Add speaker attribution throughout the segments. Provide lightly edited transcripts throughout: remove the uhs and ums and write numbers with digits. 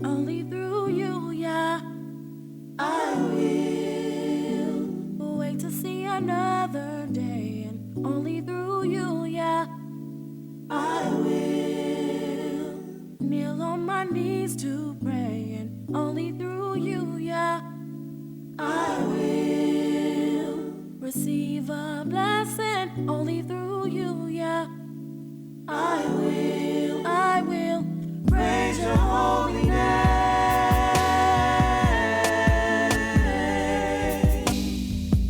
Speaker 1: only through you, yeah. I will wait to see another day, and only through you, yeah. I will kneel on my knees to pray, and only through you, yeah. I will receive a blessing, only through you, yeah. I will praise your holy name.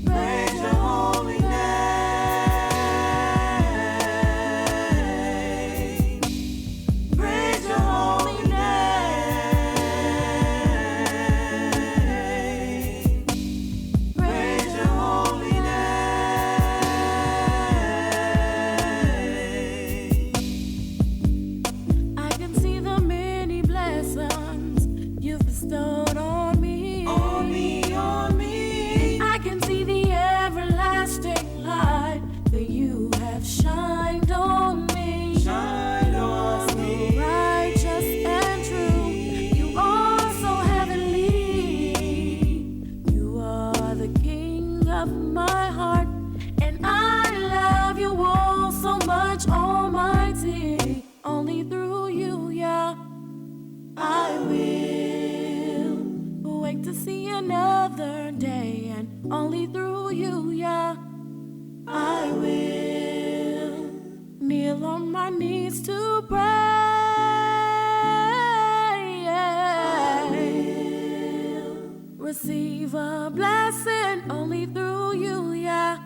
Speaker 1: Praise your holy name. Praise your holy name. Praise your holy name. I can see the many blessings you've bestowed on me. On me, on me. I can see the everlasting light that you have shined on me. Shine on me. So righteous and true. You are so heavenly. You are the King of my heart, and I love you all so much, Almighty. Only through you, yeah. I will wait to see another day, and only through you, yeah. I will kneel on my knees to pray. I will receive a blessing, only through you, yeah.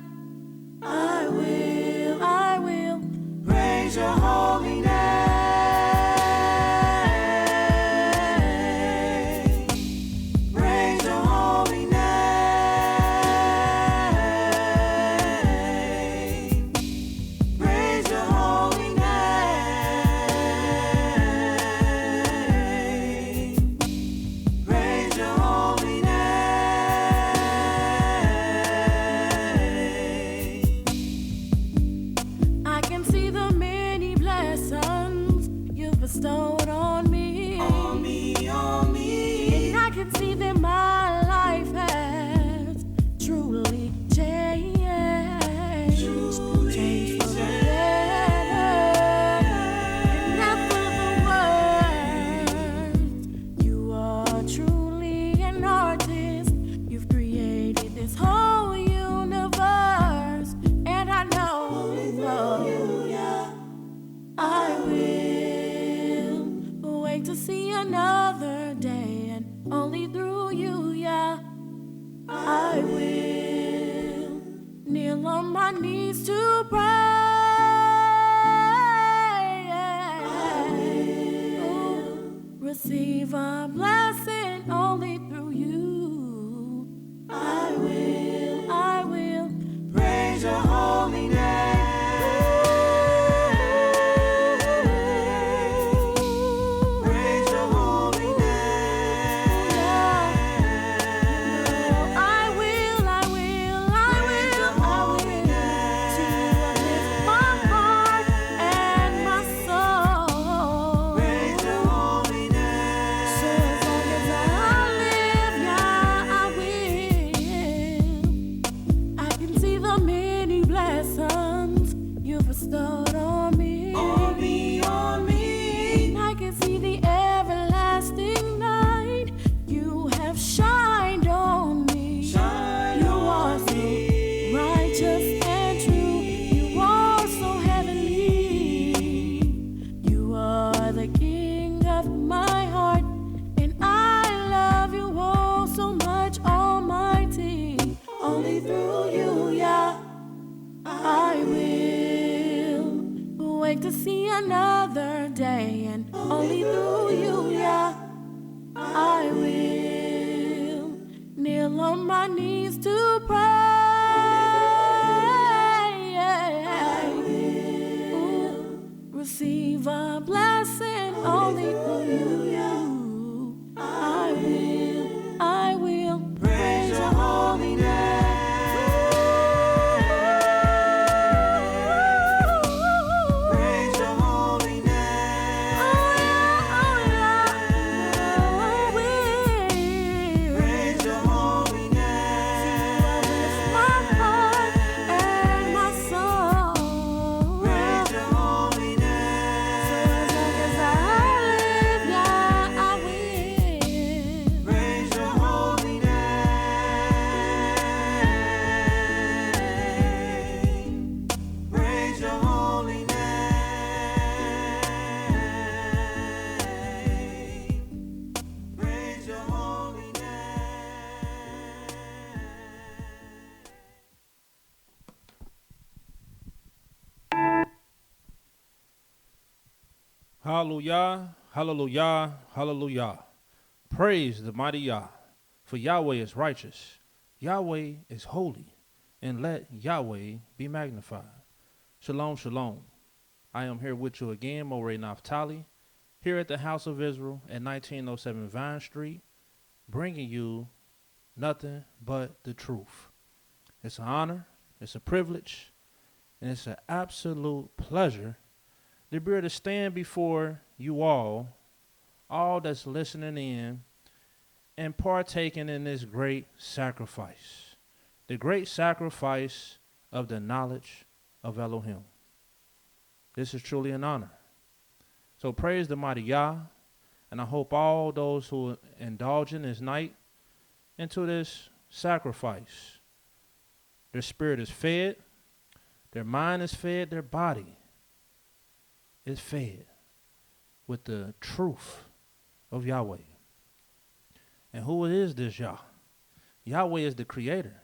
Speaker 1: I will praise your holy name. Praise your holy name. Praise your holy name. Praise your holy name. I can see the many blessings you've bestowed on me. On me, on me. And I can see that my life has truly changed. Changed for the better. And after the words, you are truly an artist. You've created this whole universe, and I know I will wait to see another day, and only through you, yeah. I will kneel on my knees to pray. I will receive a blessing, only through you. I will praise your holy name. Praise your holy name. I will praise your holy name. To lift my heart and my soul. Praise your holy name. So as long as I live, yeah, I will. I can see the many blessings you've bestowed on me. On me, on me. And I can see the everlasting light you have shined on me. Shine you are so righteous and true. You are so heavenly. You are the King of my heart, and I love you all so much, Almighty. Only through you, yeah. I will wait to see another day, and only through you, yeah. I will kneel on my knees to pray. I will receive a blessing, only through you, yeah. I will praise your holy name. Praise your holy name. Oh, yeah, oh, yeah.
Speaker 2: Hallelujah, hallelujah, hallelujah. Praise the mighty Yah, for Yahweh is righteous, Yahweh is holy, and let Yahweh be magnified. Shalom, shalom. I am here with you again, Mowreh Napthtali, here at the House of Israel at 1907 Vine Street, bringing you nothing but the truth. It's an honor, it's a privilege, and it's an absolute pleasure to be able to stand before you all that's listening in and partaking in this great sacrifice, the great sacrifice of the knowledge of Elohim. This is truly an honor. So praise the mighty Yah, and I hope all those who indulge in this night into this sacrifice, their spirit is fed, their mind is fed, their body is fed with the truth of Yahweh. And who is this Yah? Yahweh is the creator.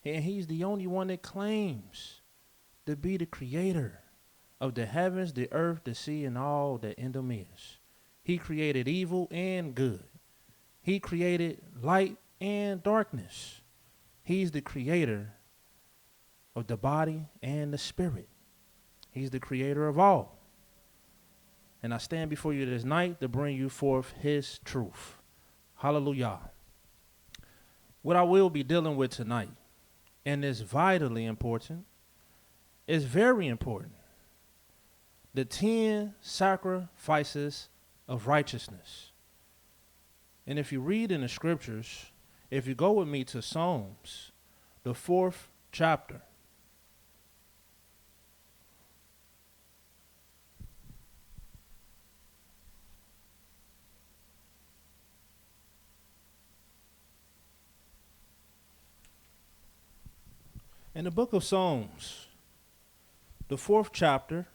Speaker 2: And he's the only one that claims to be the creator of the heavens, the earth, the sea, and all that in them is. He created evil and good. He created light and darkness. He's the creator of the body and the spirit. He's the creator of all. And I stand before you this night to bring you forth his truth. Hallelujah. What I will be dealing with tonight, and is vitally important, is very important. The 10 sacrifices of righteousness. And if you read in the scriptures, if you go with me to Psalms, the 4th chapter, in the book of Psalms, the 4th chapter,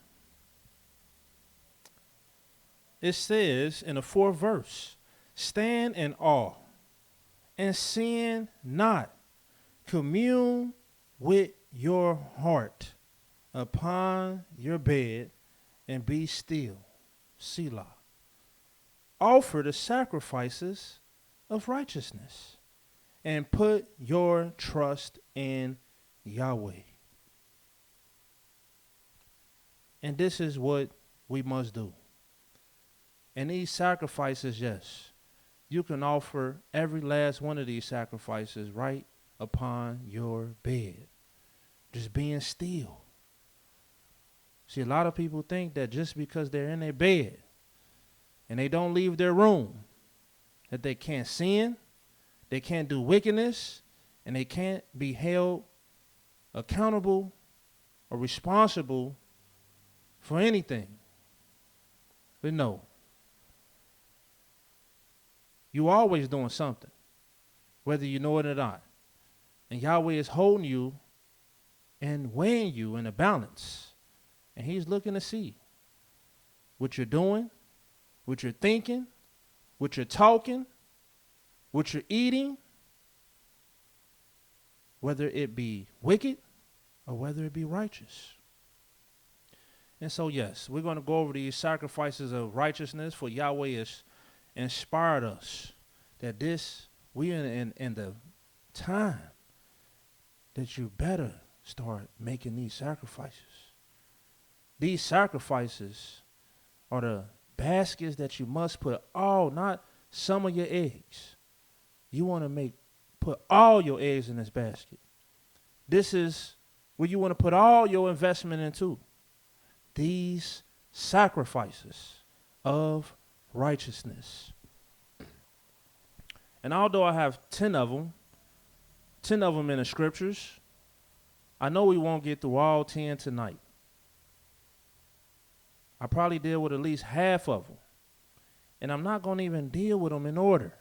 Speaker 2: it says in the 4th verse, stand in awe and sin not. Commune with your heart upon your bed and be still. Selah. Offer the sacrifices of righteousness and put your trust in Yahweh. And this is what we must do. And these sacrifices, yes, you can offer every last one of these sacrifices right upon your bed. Just being still. See, a lot of people think that just because they're in their bed and they don't leave their room, that they can't sin, they can't do wickedness, and they can't be held accountable or responsible for anything. But no. You're always doing something, whether you know it or not. And Yahweh is holding you and weighing you in a balance. And he's looking to see what you're doing, what you're thinking, what you're talking, what you're eating, whether it be wicked or whether it be righteous. And so, yes, we're going to go over these sacrifices of righteousness, for Yahweh has inspired us that we in the time that you better start making these sacrifices. These sacrifices are the baskets that you must put not some of your eggs. You want to put all your eggs in this basket. This is where you want to put all your investment into. These sacrifices of righteousness. And although I have 10 of them in the scriptures, I know we won't get through all 10 tonight. I probably deal with at least half of them. And I'm not going to even deal with them in order.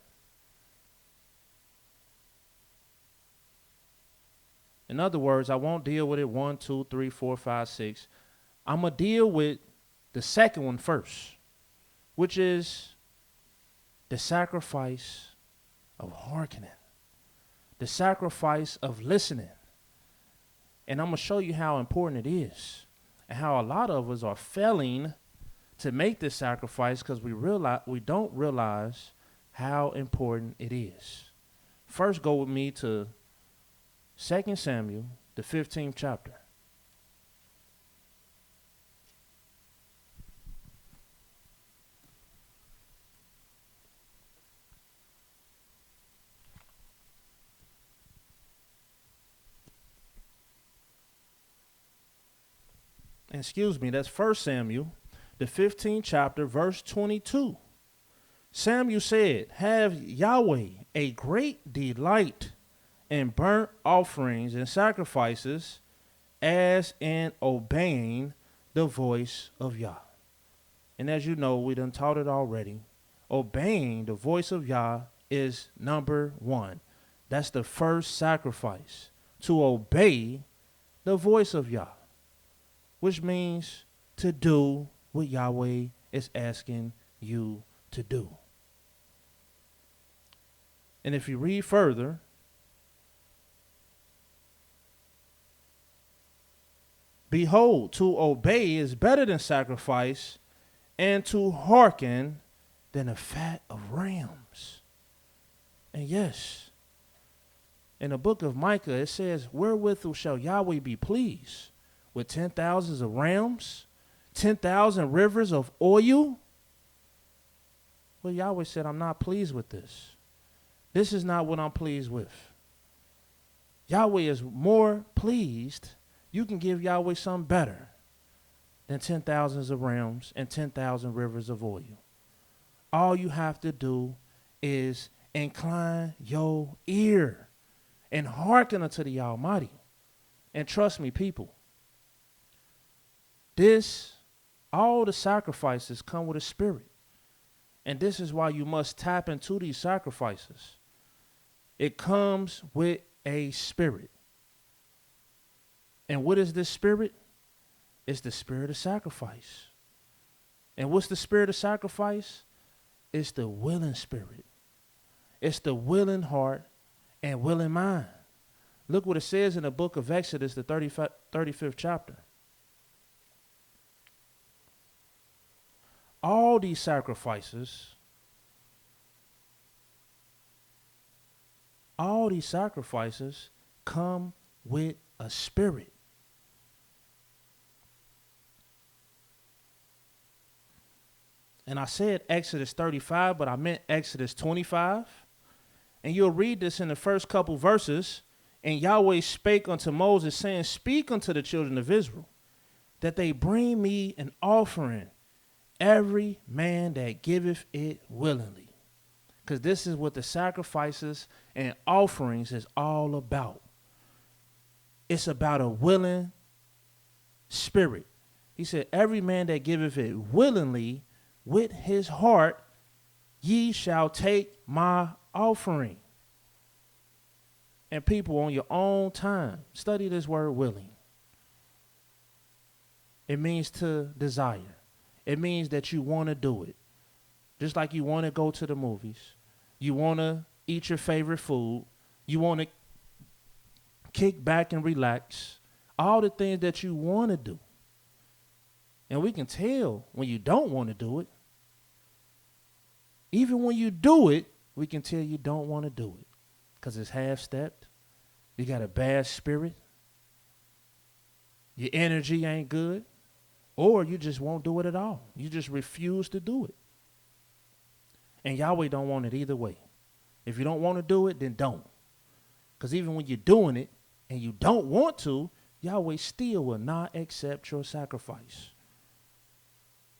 Speaker 2: In other words, I won't deal with it 1, 2, 3, 4, 5, 6. I'm going to deal with the second one first, which is the sacrifice of hearkening, the sacrifice of listening. And I'm going to show you how important it is and how a lot of us are failing to make this sacrifice because we don't realize how important it is. First, go with me to 2 Samuel, the 15th chapter. Excuse me, that's 1 Samuel, the 15th chapter, verse 22. Samuel said, have Yahweh a great delight in burnt offerings and sacrifices as in obeying the voice of Yah. And as you know, we done taught it already. Obeying the voice of Yah is number one. That's the first sacrifice, to obey the voice of Yah, which means to do what Yahweh is asking you to do. And if you read further, behold, to obey is better than sacrifice, and to hearken than the fat of rams. And yes, in the book of Micah, it says, wherewith shall Yahweh be pleased? With 10,000s of rams, 10,000 rivers of oil? Well, Yahweh said, I'm not pleased with this. This is not what I'm pleased with. Yahweh is more pleased. You can give Yahweh something better than 10,000s of rams and 10,000 rivers of oil. All you have to do is incline your ear and hearken unto the Almighty. And trust me, people, all the sacrifices come with a spirit. And this is why you must tap into these sacrifices. It comes with a spirit. And what is this spirit? It's the spirit of sacrifice. And what's the spirit of sacrifice? It's the willing spirit. It's the willing heart and willing mind. Look what it says in the book of Exodus, the 35th chapter. All these sacrifices come with a spirit. And I said Exodus 35, but I meant Exodus 25. And you'll read this in the first couple verses. And Yahweh spake unto Moses, saying, speak unto the children of Israel, that they bring me an offering, every man that giveth it willingly. Because this is what the sacrifices and offerings is all about. It's about a willing spirit. He said, every man that giveth it willingly with his heart, ye shall take my offering. And people, on your own time, study this word willing. It means to desire. It means that you want to do it. Just like you want to go to the movies. You want to eat your favorite food. You want to kick back and relax. All the things that you want to do. And we can tell when you don't want to do it. Even when you do it, we can tell you don't want to do it. Because it's half-stepped. You got a bad spirit. Your energy ain't good. Or you just won't do it at all. You just refuse to do it. And Yahweh don't want it either way. If you don't want to do it, then don't. Because even when you're doing it and you don't want to, Yahweh still will not accept your sacrifice.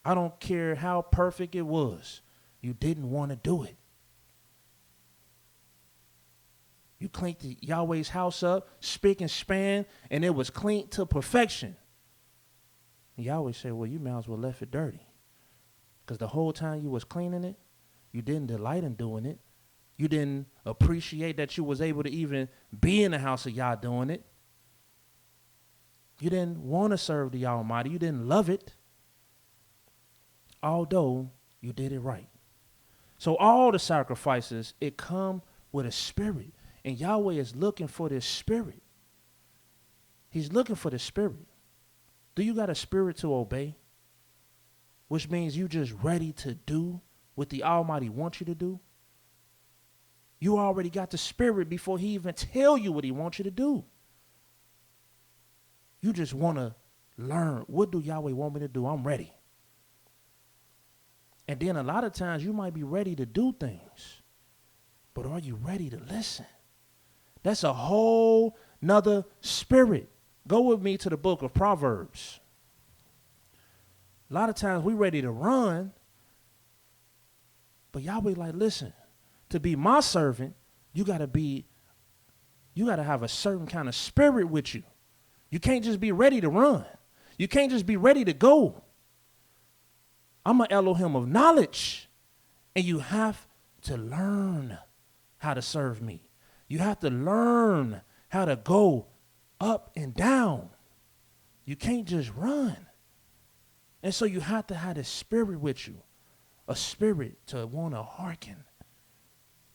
Speaker 2: I don't care how perfect it was. You didn't want to do it. You cleaned Yahweh's house up, spick and span, and it was cleaned to perfection. And Yahweh said, well, you might as well left it dirty. Because the whole time you was cleaning it, you didn't delight in doing it. You didn't appreciate that you was able to even be in the house of Yah doing it. You didn't want to serve the Almighty. You didn't love it. Although you did it right. So all the sacrifices, it come with a spirit. And Yahweh is looking for this spirit. He's looking for the spirit. Do you got a spirit to obey? which means you just ready to do what the Almighty wants you to do. You already got the spirit before he even tell you what he wants you to do. You just want to learn, what do Yahweh want me to do? I'm ready. And then a lot of times you might be ready to do things, but are you ready to listen? That's a whole nother spirit. Go with me to the book of Proverbs. A lot of times we ready to run, but Yahweh like, listen, to be my servant, you got to have a certain kind of spirit with you. You can't just be ready to run. You can't just be ready to go. I'm an Elohim of knowledge, and you have to learn how to serve me. You have to learn how to go up and down. You can't just run. And so you have to have a spirit with you, a spirit to want to hearken.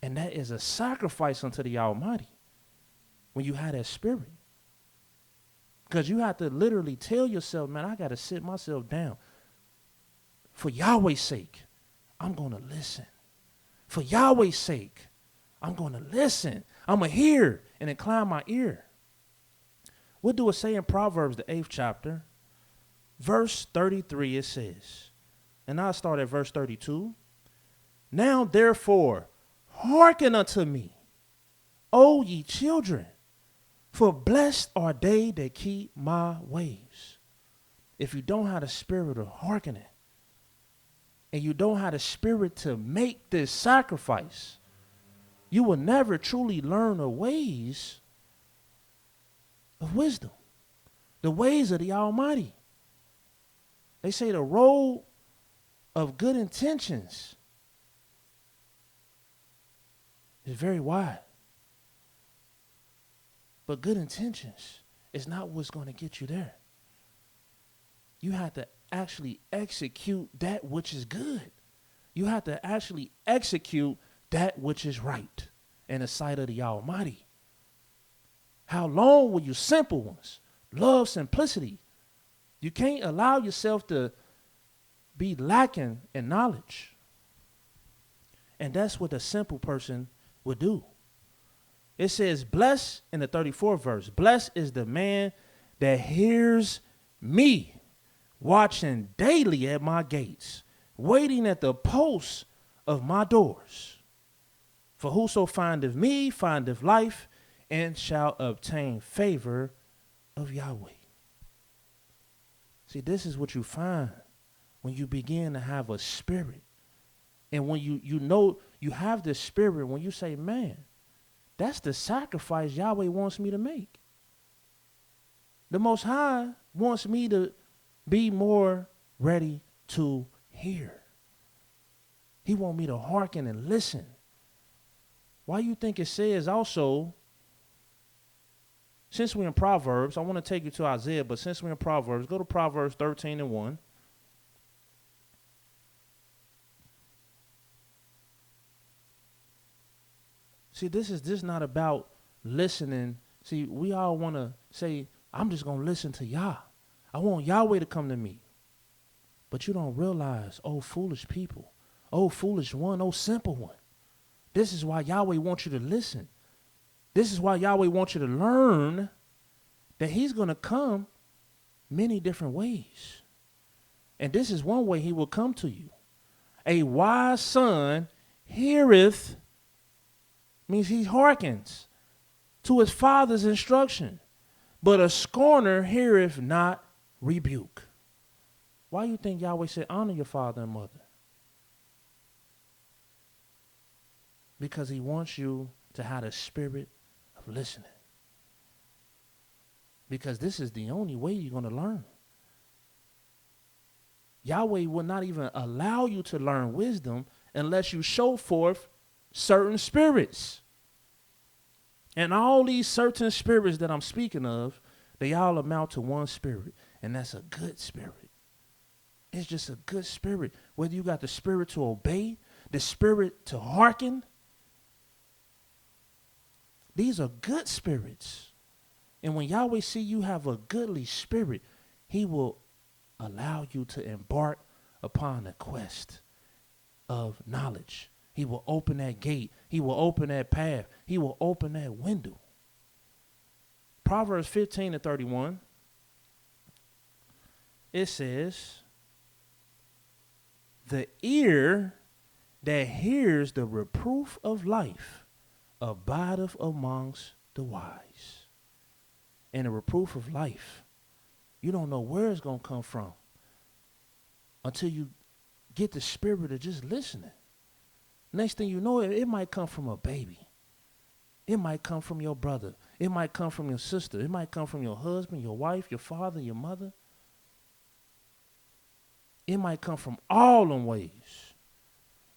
Speaker 2: And that is a sacrifice unto the Almighty when you have that spirit. Because you have to literally tell yourself, man, I got to sit myself down. For Yahweh's sake, I'm going to listen. For Yahweh's sake, I'm going to listen. I'm going to hear and incline my ear. What do it say in Proverbs, the 8th chapter? Verse 33, it says, and I'll start at verse 32. Now, therefore, hearken unto me, O ye children, for blessed are they that keep my ways. If you don't have the spirit of hearkening, and you don't have the spirit to make this sacrifice, you will never truly learn the ways of wisdom, the ways of the Almighty. They say the road of good intentions is very wide. But good intentions is not what's going to get you there. You have to actually execute that which is good. You have to actually execute that which is right in the sight of the Almighty. How long will you simple ones love simplicity? You can't allow yourself to be lacking in knowledge. And that's what a simple person would do. It says, blessed in the 34th verse, blessed is the man that hears me, watching daily at my gates, waiting at the posts of my doors. For whoso findeth me findeth life, and shall obtain favor of Yahweh. See, this is what you find when you begin to have a spirit. And when you know you have this spirit, when you say, man, that's the sacrifice Yahweh wants me to make. The Most High wants me to be more ready to hear. He wants me to hearken and listen. Why you think it says also, since we're in Proverbs, I want to take you to Isaiah, but since we're in Proverbs, go to Proverbs 13:1. See, this is not about listening. See, we all want to say, I'm just going to listen to Yah. I want Yahweh to come to me. But you don't realize, oh, foolish people, oh, foolish one, oh, simple one. This is why Yahweh wants you to listen. This is why Yahweh wants you to learn that he's going to come many different ways. And this is one way he will come to you. A wise son heareth, means he hearkens to his father's instruction, but a scorner heareth not rebuke. Why you think Yahweh said, honor your father and mother? Because he wants you to have a spirit of listening. Because this is the only way you're going to learn. Yahweh will not even allow you to learn wisdom unless you show forth certain spirits. And all these certain spirits that I'm speaking of, they all amount to one spirit, and that's a good spirit. It's just a good spirit. Whether you got the spirit to obey, the spirit to hearken, these are good spirits. And when Yahweh see you have a goodly spirit, he will allow you to embark upon the quest of knowledge. He will open that gate. He will open that path. He will open that window. Proverbs 15:31, it says, the ear that hears the reproof of life abideth amongst the wise. And the reproof of life, you don't know where it's going to come from until you get the spirit of just listening. Next thing you know, it might come from a baby. It might come from your brother. It might come from your sister. It might come from your husband, your wife, your father, your mother. It might come from all them ways.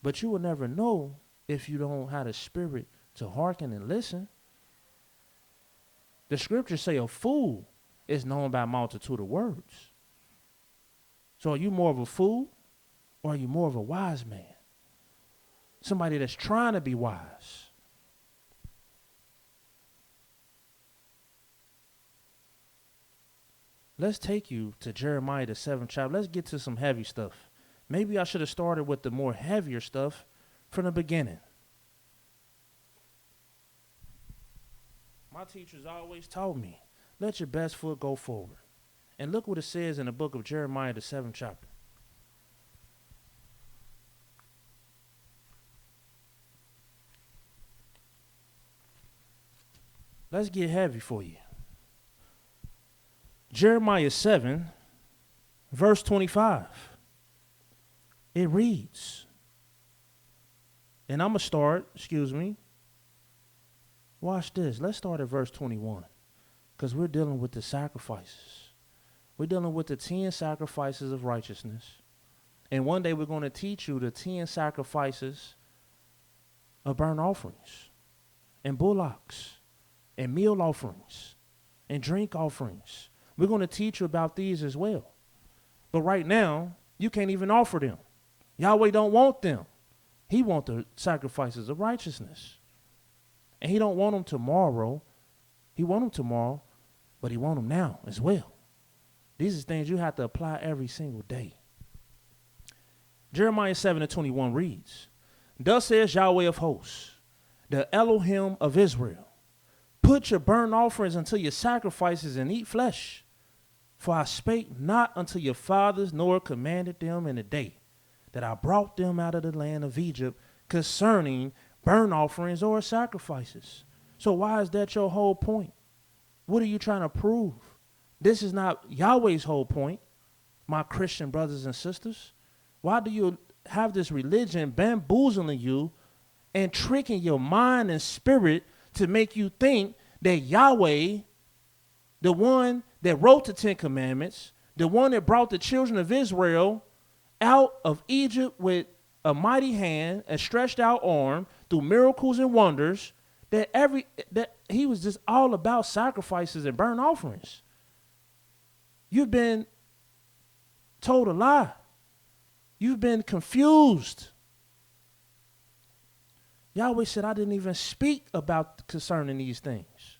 Speaker 2: But you will never know if you don't have the spirit to hearken and listen. The scriptures say a fool is known by a multitude of words. So are you more of a fool or are you more of a wise man? Somebody that's trying to be wise. Let's take you to Jeremiah, the 7th chapter. Let's get to some heavy stuff. Maybe I should have started with the more heavier stuff from the beginning. My teachers always told me, let your best foot go forward. And look what it says in the book of Jeremiah, the 7th chapter. Let's get heavy for you. Jeremiah 7, verse 25. It reads, and I'm going to start, watch this. Let's start at verse 21 because we're dealing with the sacrifices. We're dealing with the 10 sacrifices of righteousness. And one day we're going to teach you the 10 sacrifices of burnt offerings and bullocks and meal offerings and drink offerings. We're going to teach you about these as well. But right now, you can't even offer them. Yahweh don't want them. He wants the sacrifices of righteousness. And he don't want them tomorrow. He want them tomorrow, but he want them now as well. These are things you have to apply every single day. Jeremiah 7:21 reads, thus says Yahweh of hosts, the Elohim of Israel, put your burnt offerings unto your sacrifices and eat flesh. For I spake not unto your fathers, nor commanded them in the day that I brought them out of the land of Egypt concerning burnt offerings or sacrifices. So why is that your whole point? What are you trying to prove? This is not Yahweh's whole point, my Christian brothers and sisters. Why do you have this religion bamboozling you and tricking your mind and spirit to make you think that Yahweh, the one that wrote the 10 Commandments, the one that brought the children of Israel out of Egypt with a mighty hand and stretched out arm through miracles and wonders, that he was just all about sacrifices and burnt offerings. You've been told a lie. You've been confused. Yahweh said, I didn't even speak about concerning these things.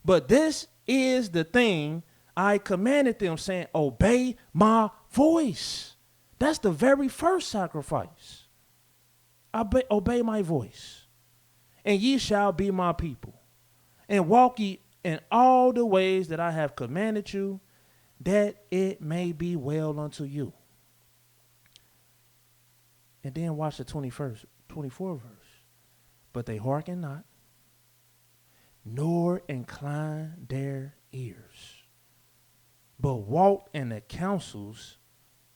Speaker 2: But this is the thing I commanded them, saying, obey my voice. That's the very first sacrifice. Obey my voice. And ye shall be my people. And walk ye in all the ways that I have commanded you, that it may be well unto you. And then watch the 24th verse. But they hearken not, nor incline their ears, but walk in the counsels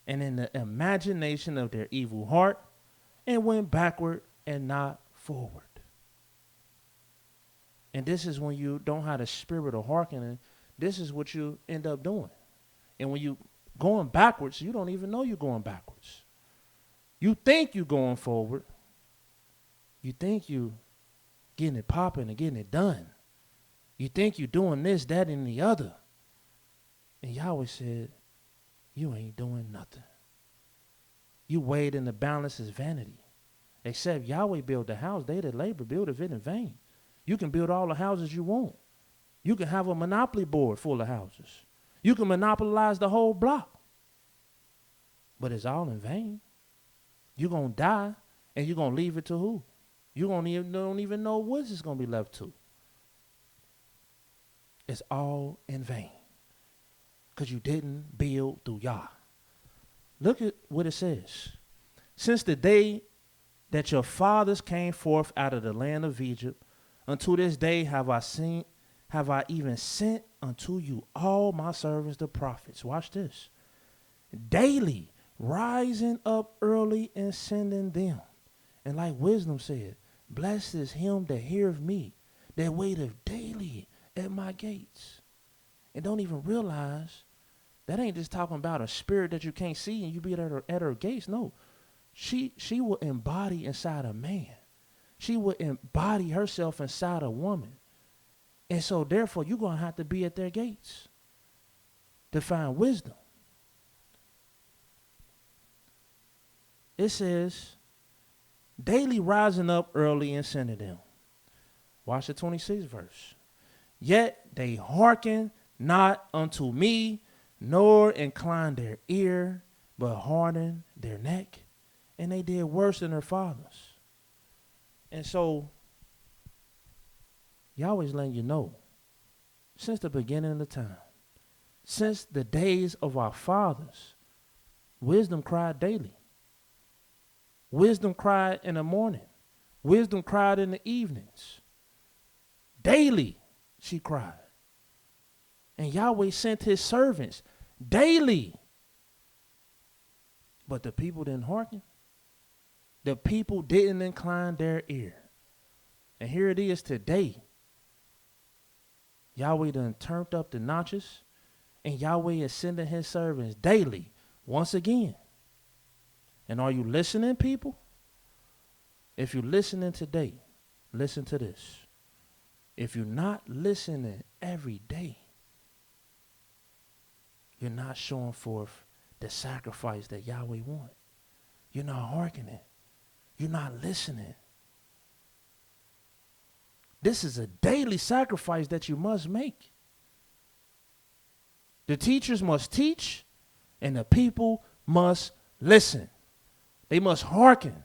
Speaker 2: and in the imagination of their evil heart, and went backward and not forward. And this is when you don't have the spirit of hearkening. This is what you end up doing. And when you going backwards, you don't even know you're going backwards. You think you're going forward. You think you getting it popping and getting it done. You think you're doing this, that, and the other. And Yahweh said, you ain't doing nothing. You weighed in the balance as vanity. Except Yahweh built the house, they that labor build it in vain. You can build all the houses you want. You can have a monopoly board full of houses. You can monopolize the whole block. But it's all in vain. You're going to die, and you're going to leave it to who? You don't even know what it's going to be left to. It's all in vain because you didn't build through Yah. Look at what it says. Since the day that your fathers came forth out of the land of Egypt, unto this day have I even sent unto you all my servants the prophets. Watch this. Daily rising up early and sending them. And like wisdom said, blessed is him that heareth me, that waiteth daily at my gates. And don't even realize that ain't just talking about a spirit that you can't see and you be at her gates. No, she will embody inside a man. She will embody herself inside a woman. And so therefore you're going to have to be at their gates to find wisdom. It says, daily rising up early and sending them. Watch the 26th verse. Yet they hearken not unto me, nor incline their ear, but harden their neck. And they did worse than their fathers. And so, Yahweh's letting you know, since the beginning of the time, since the days of our fathers, wisdom cried daily. Wisdom cried in the morning. Wisdom cried in the evenings. Daily she cried. And Yahweh sent his servants daily. But the people didn't hearken. The people didn't incline their ear. And here it is today. Yahweh done turned up the notches. And Yahweh is sending his servants daily once again. And are you listening, people? If you're listening today, listen to this. If you're not listening every day, you're not showing forth the sacrifice that Yahweh wants. You're not hearkening. You're not listening. This is a daily sacrifice that you must make. The teachers must teach, and the people must listen. They must hearken.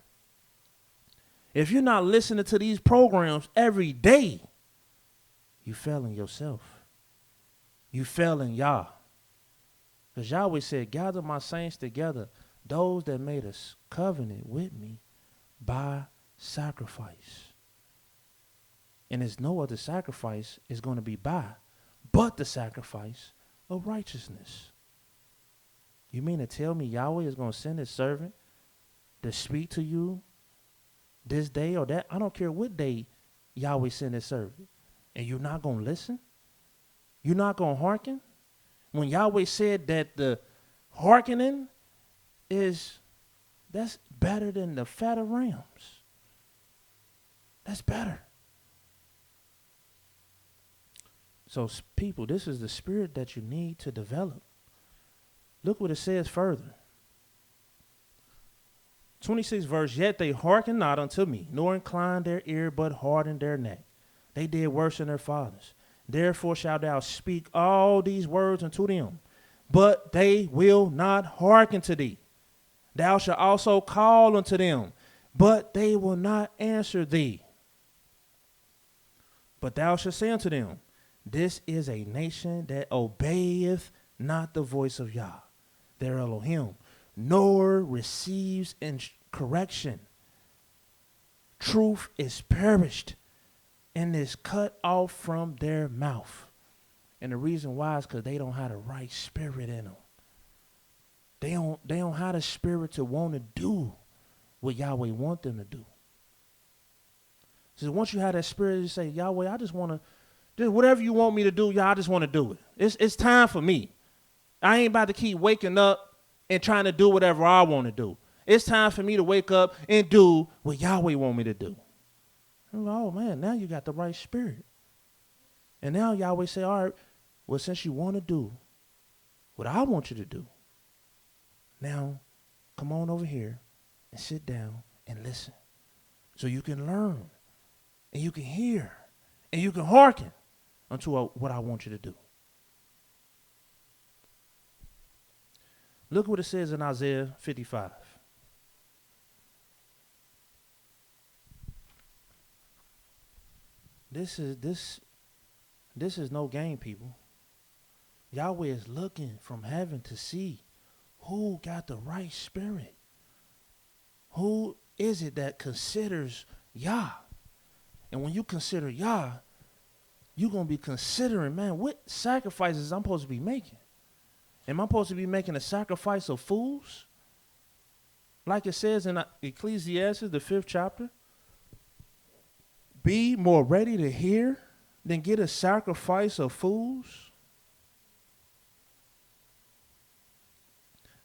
Speaker 2: If you're not listening to these programs every day, you failing yourself. You failing Yah. Because Yahweh said, gather my saints together, those that made a covenant with me by sacrifice. And there's no other sacrifice is going to be by but the sacrifice of righteousness. You mean to tell me Yahweh is going to send his servant to speak to you this day or that? I don't care what day Yahweh sent his servant. And you're not going to listen? You're not going to hearken? When Yahweh said that the hearkening that's better than the fat of rams. That's better. So people, this is the spirit that you need to develop. Look what it says further. 26th verse, yet they hearken not unto me, nor incline their ear, but harden their neck. They did worse than their fathers. Therefore shalt thou speak all these words unto them, but they will not hearken to thee. Thou shalt also call unto them, but they will not answer thee. But thou shalt say unto them, this is a nation that obeyeth not the voice of Yah, their Elohim, nor receives correction. Truth is perished and is cut off from their mouth. And the reason why is because they don't have the right spirit in them. They don't have the spirit to want to do what Yahweh want them to do. So once you have that spirit, you say, Yahweh, I just want to do whatever you want me to do. Yah, I just want to do it. It's time for me. I ain't about to keep waking up and trying to do whatever I want to do. It's time for me to wake up and do what Yahweh want me to do. Oh, man, now you got the right spirit. And now Yahweh say, all right, well, since you want to do what I want you to do, now come on over here and sit down and listen so you can learn and you can hear and you can hearken unto what I want you to do. Look what it says in Isaiah 55. This is no game, people. Yahweh is looking from heaven to see who got the right spirit. Who is it that considers Yah? And when you consider Yah, you're going to be considering, man, what sacrifices I'm supposed to be making? Am I supposed to be making a sacrifice of fools? Like it says in Ecclesiastes, the 5th chapter, be more ready to hear than get a sacrifice of fools.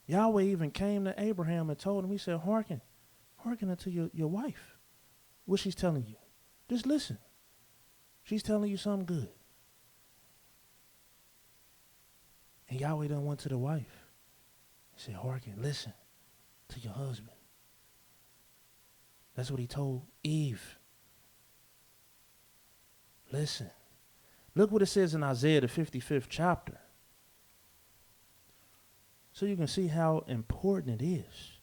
Speaker 2: Yahweh even came to Abraham and told him, he said, hearken unto your wife. What she's telling you. Just listen. She's telling you something good. And Yahweh done went to the wife. He said, hearken, listen to your husband. That's what he told Eve. Listen. Look what it says in Isaiah, the 55th chapter. So you can see how important it is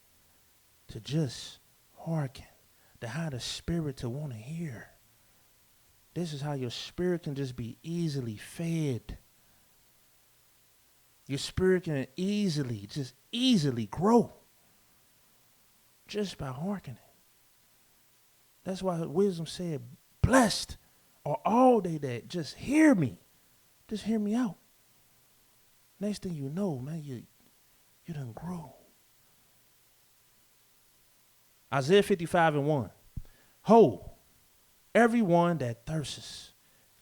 Speaker 2: to just hearken, to have the spirit to want to hear. This is how your spirit can just be easily fed. Your spirit can easily grow just by hearkening. That's why wisdom said, blessed are all they that just hear me. Just hear me out. Next thing you know, man, you done grow. Isaiah 55:1. Ho, everyone that thirsteth,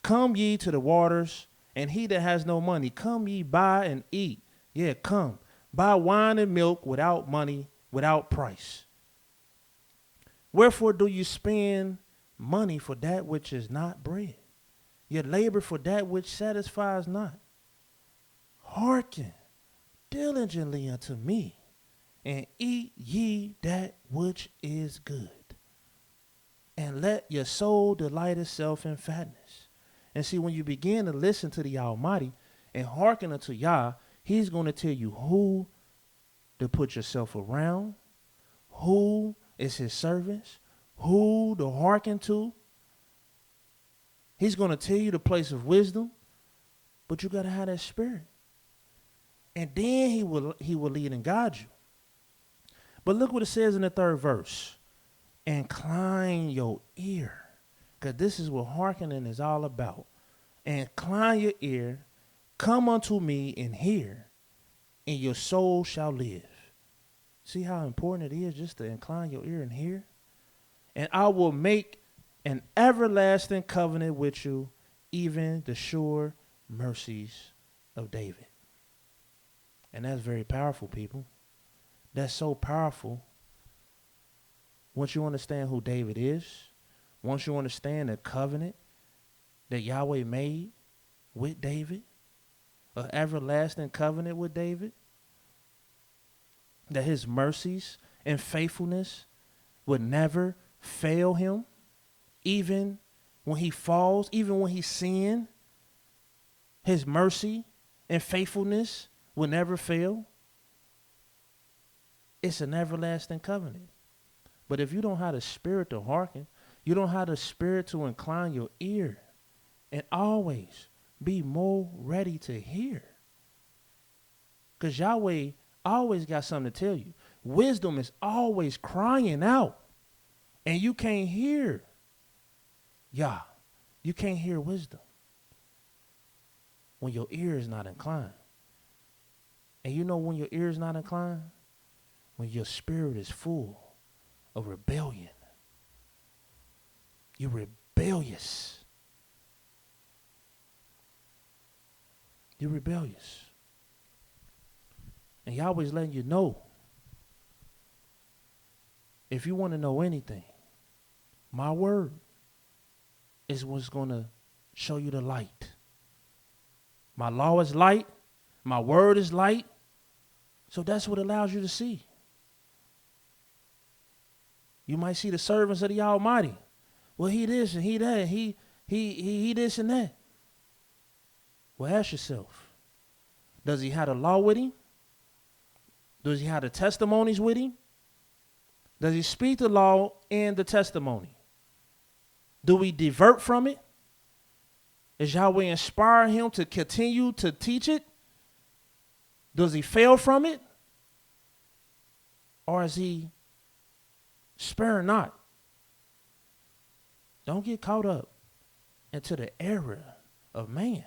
Speaker 2: come ye to the waters, and he that has no money, come ye buy and eat. Yeah, come. Buy wine and milk without money, without price. Wherefore do you spend money for that which is not bread? Your labor for that which satisfies not. Hearken diligently unto me, and eat ye that which is good. And let your soul delight itself in fatness. And see, when you begin to listen to the Almighty and hearken unto Yah, he's going to tell you who to put yourself around, who is his servants, who to hearken to. He's going to tell you the place of wisdom, but you got to have that spirit. And then he will lead and guide you. But look what it says in the 3rd verse. Incline your ear. Because this is what hearkening is all about. Incline your ear. Come unto me and hear. And your soul shall live. See how important it is just to incline your ear and hear? And I will make an everlasting covenant with you, even the sure mercies of David. And that's very powerful, people. That's so powerful. Once you understand who David is, once you understand the covenant that Yahweh made with David, an everlasting covenant with David, that his mercies and faithfulness would never fail him, even when he falls, even when he sinned, his mercy and faithfulness will never fail. It's an everlasting covenant. But if you don't have the spirit to hearken, you don't have the spirit to incline your ear and always be more ready to hear. Because Yahweh always got something to tell you. Wisdom is always crying out. And you can't hear Yah. You can't hear wisdom when your ear is not inclined. And you know when your ear is not inclined? When your spirit is full of rebellion. You're rebellious. You're rebellious. And Yahweh's letting you know, if you want to know anything, my word is what's going to show you the light. My law is light. My word is light. So that's what allows you to see. You might see the servants of the Almighty. Well, he this and he that. He this and that. Well, ask yourself, does he have the law with him? Does he have the testimonies with him? Does he speak the law and the testimony? Do we divert from it? Is Yahweh inspire him to continue to teach it? Does he fail from it? Or is he sparing not? Don't get caught up into the error of man.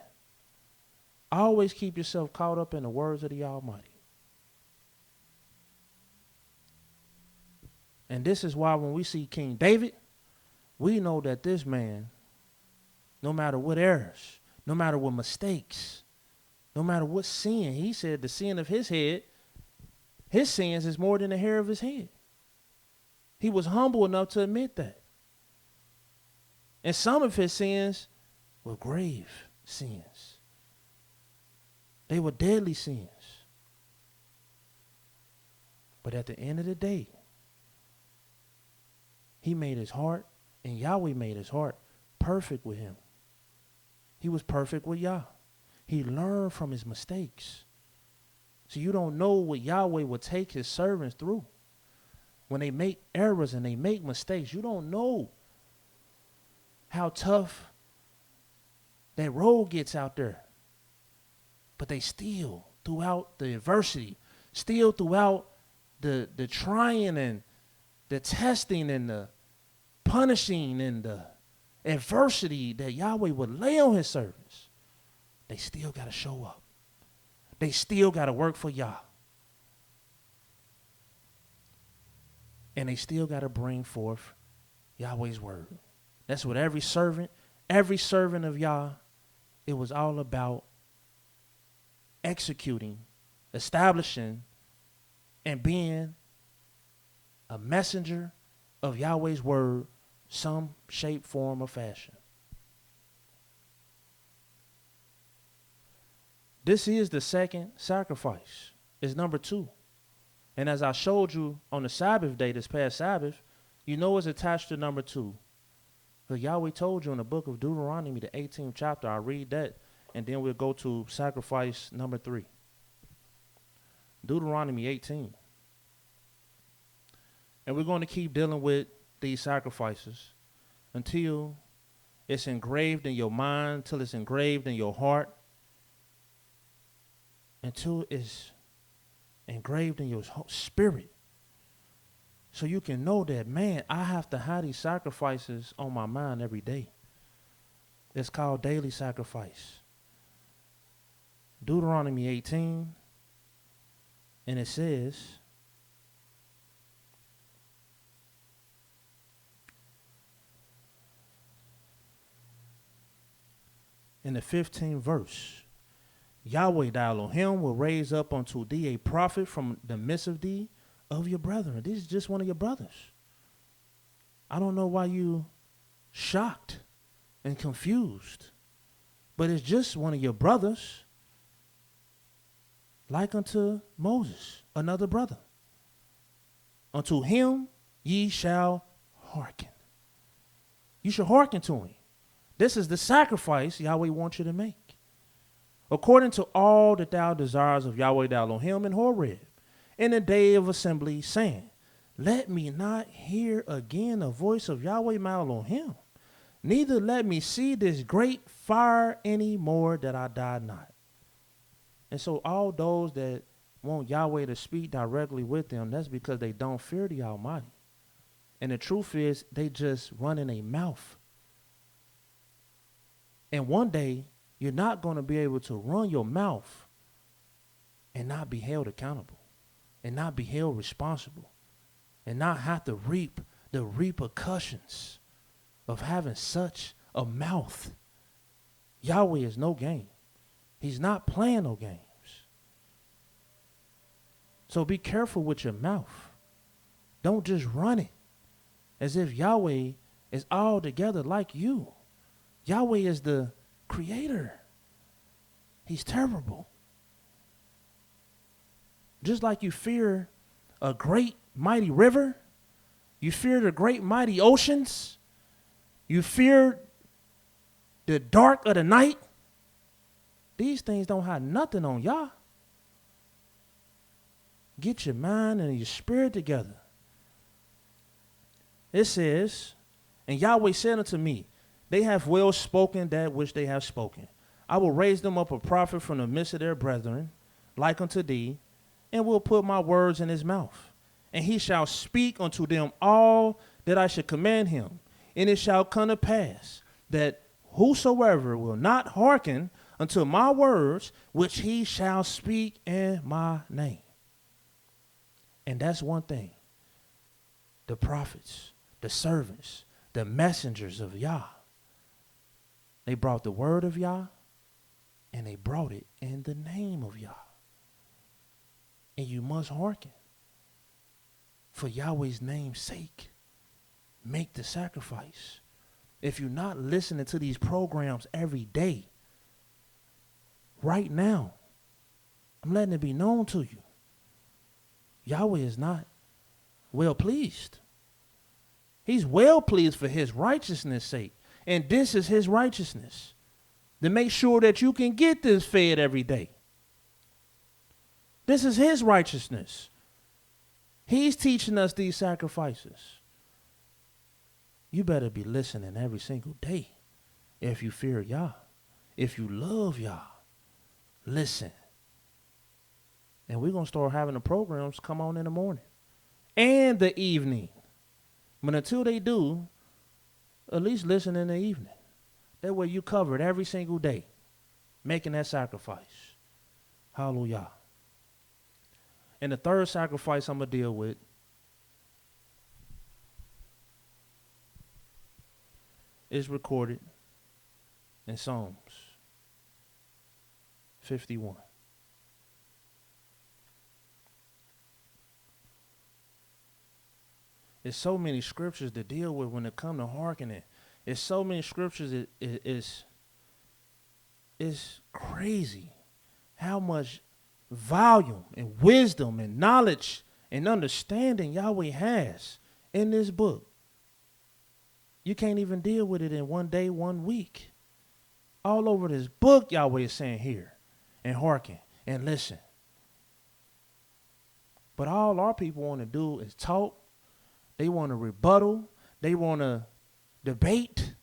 Speaker 2: Always keep yourself caught up in the words of the Almighty. And this is why when we see King David, we know that this man, no matter what errors, no matter what mistakes, no matter what sin, he said the sin of his head, his sins is more than the hair of his head. He was humble enough to admit that. And some of his sins were grave sins. They were deadly sins. But at the end of the day, he made his heart, and Yahweh made his heart perfect with him. He was perfect with Yah. He learned from his mistakes. So you don't know what Yahweh will take his servants through. When they make errors and they make mistakes, you don't know how tough that road gets out there. But they still, throughout the adversity, still throughout the trying and the testing and the punishing and the adversity that Yahweh would lay on his servants, they still got to show up. They still got to work for Yah. And they still got to bring forth Yahweh's word. That's what every servant of Yah, it was all about executing, establishing, and being a messenger of Yahweh's word, some shape, form, or fashion. This is the second sacrifice. It's number 2. And as I showed you on the Sabbath day, this past Sabbath, you know it's attached to number 2. Because Yahweh told you in the book of Deuteronomy, the 18th chapter, I'll read that, and then we'll go to sacrifice number 3. Deuteronomy 18. And we're going to keep dealing with these sacrifices until it's engraved in your mind, until it's engraved in your heart, until it's engraved in your spirit. So you can know that, man, I have to have these sacrifices on my mind every day. It's called daily sacrifice. Deuteronomy 18, and it says, in the 15th verse, Yahweh thy Elohim will raise up unto thee a prophet from the midst of thee of your brethren. This is just one of your brothers. I don't know why you shocked and confused, but it's just one of your brothers, like unto Moses, another brother. Unto him ye shall hearken. You should hearken to him. This is the sacrifice Yahweh wants you to make. According to all that thou desires of Yahweh thy Elohim in Horeb, in the day of assembly, saying, let me not hear again a voice of Yahweh my Elohim, neither let me see this great fire any more, that I die not. And so all those that want Yahweh to speak directly with them, that's because they don't fear the Almighty. And the truth is, they just run in a mouth. And one day, you're not going to be able to run your mouth and not be held accountable, and not be held responsible, and not have to reap the repercussions of having such a mouth. Yahweh is no game. He's not playing no games. So be careful with your mouth. Don't just run it as if Yahweh is altogether like you. Yahweh is the creator. He's terrible. Just like you fear a great mighty river, you fear the great mighty oceans, you fear the dark of the night, these things don't have nothing on Yah. Get your mind and your spirit together. It says, and Yahweh said unto me, they have well spoken that which they have spoken. I will raise them up a prophet from the midst of their brethren, like unto thee, and will put my words in his mouth. And he shall speak unto them all that I should command him. And it shall come to pass that whosoever will not hearken unto my words, which he shall speak in my name. And that's one thing. The prophets, the servants, the messengers of Yah, they brought the word of Yah, and they brought it in the name of Yah. And you must hearken. For Yahweh's name's sake, make the sacrifice. If you're not listening to these programs every day, right now, I'm letting it be known to you. Yahweh is not well pleased. He's well pleased for his righteousness' sake. And this is his righteousness. To make sure that you can get this fed every day. This is his righteousness. He's teaching us these sacrifices. You better be listening every single day. If you fear Yah, if you love Yah, listen. And we're going to start having the programs come on in the morning and the evening. But until they do, at least listen in the evening. That way you covered every single day, making that sacrifice. Hallelujah. And the third sacrifice I'm going to deal with is recorded in Psalms 51. There's so many scriptures to deal with when it comes to hearkening. There's so many scriptures. It's crazy how much volume and wisdom and knowledge and understanding Yahweh has in this book. You can't even deal with it in one day, 1 week. All over this book, Yahweh is saying, hear and hearken and listen. But all our people want to do is talk. They want to rebuttal. They want to debate.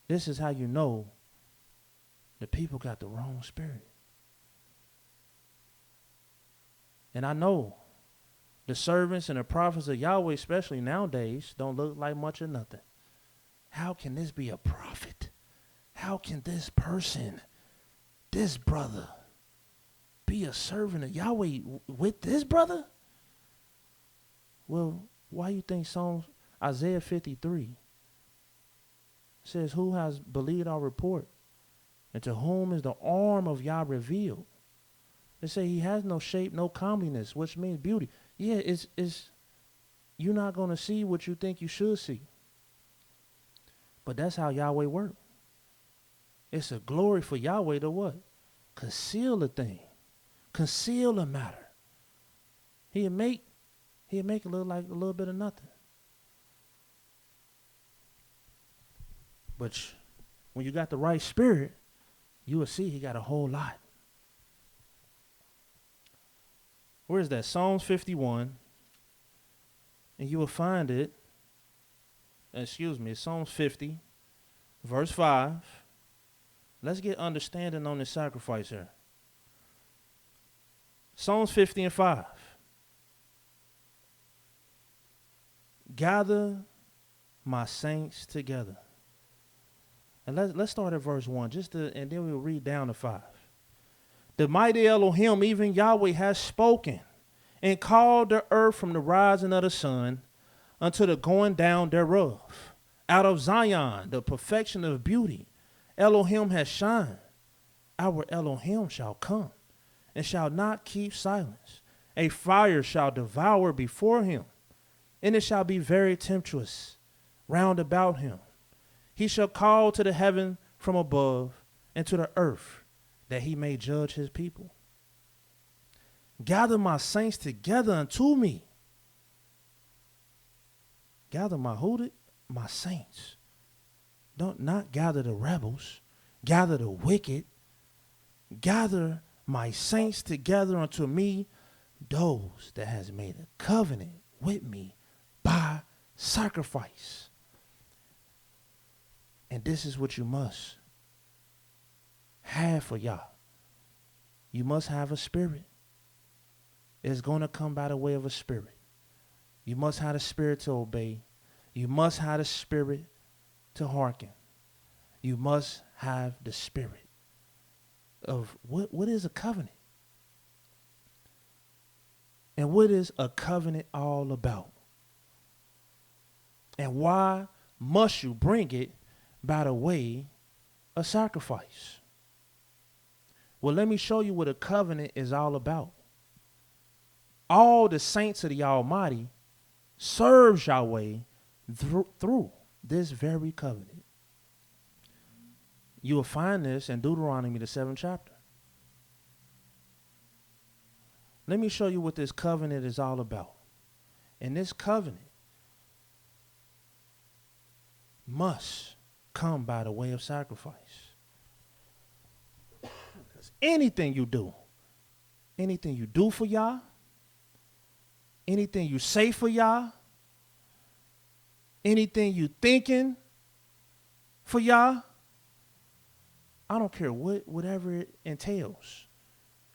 Speaker 2: This is how you know the people got the wrong spirit. And I know the servants and the prophets of Yahweh, especially nowadays, don't look like much or nothing. How can this be a prophet? How can this person, this brother, be a servant of Yahweh with this brother? Well, why you think Isaiah 53 says, who has believed our report? And to whom is the arm of Yah revealed? They say he has no shape, no comeliness, which means beauty. Yeah, it's you're not going to see what you think you should see. But that's how Yahweh works. It's a glory for Yahweh to what? Conceal a thing. Conceal a matter. He'll make it look like a little bit of nothing. But when you got the right spirit, you will see he got a whole lot. Where is that? Psalms 51. And you will find it. It's Psalms 50, verse 5. Let's get understanding on this sacrifice here. Psalms 50 and 5. Gather my saints together. And let's start at verse 1, and then we'll read down to 5. The mighty Elohim, even Yahweh, has spoken and called the earth from the rising of the sun unto the going down thereof. Out of Zion, the perfection of beauty, Elohim has shined. Our Elohim shall come and shall not keep silence. A fire shall devour before him, and it shall be very tempestuous round about him. He shall call to the heaven from above and to the earth, that he may judge his people. Gather my saints together unto me. Gather my saints. Don't not gather the rebels. Gather the wicked. Gather my saints together unto me, those that has made a covenant with me by sacrifice. And this is what you must have for Yah. You must have a spirit. It's going to come by the way of a spirit. You must have the spirit to obey. You must have the spirit to hearken. You must have the spirit of what is a covenant? And what is a covenant all about? And why must you bring it by the way of sacrifice? Well, let me show you what a covenant is all about. All the saints of the Almighty serves Yahweh through this very covenant. You will find this in Deuteronomy, the 7th chapter. Let me show you what this covenant is all about. And this covenant must come by the way of sacrifice. Because anything you do for Yah, anything you say for Yah, anything you thinking for Yah, I don't care whatever it entails.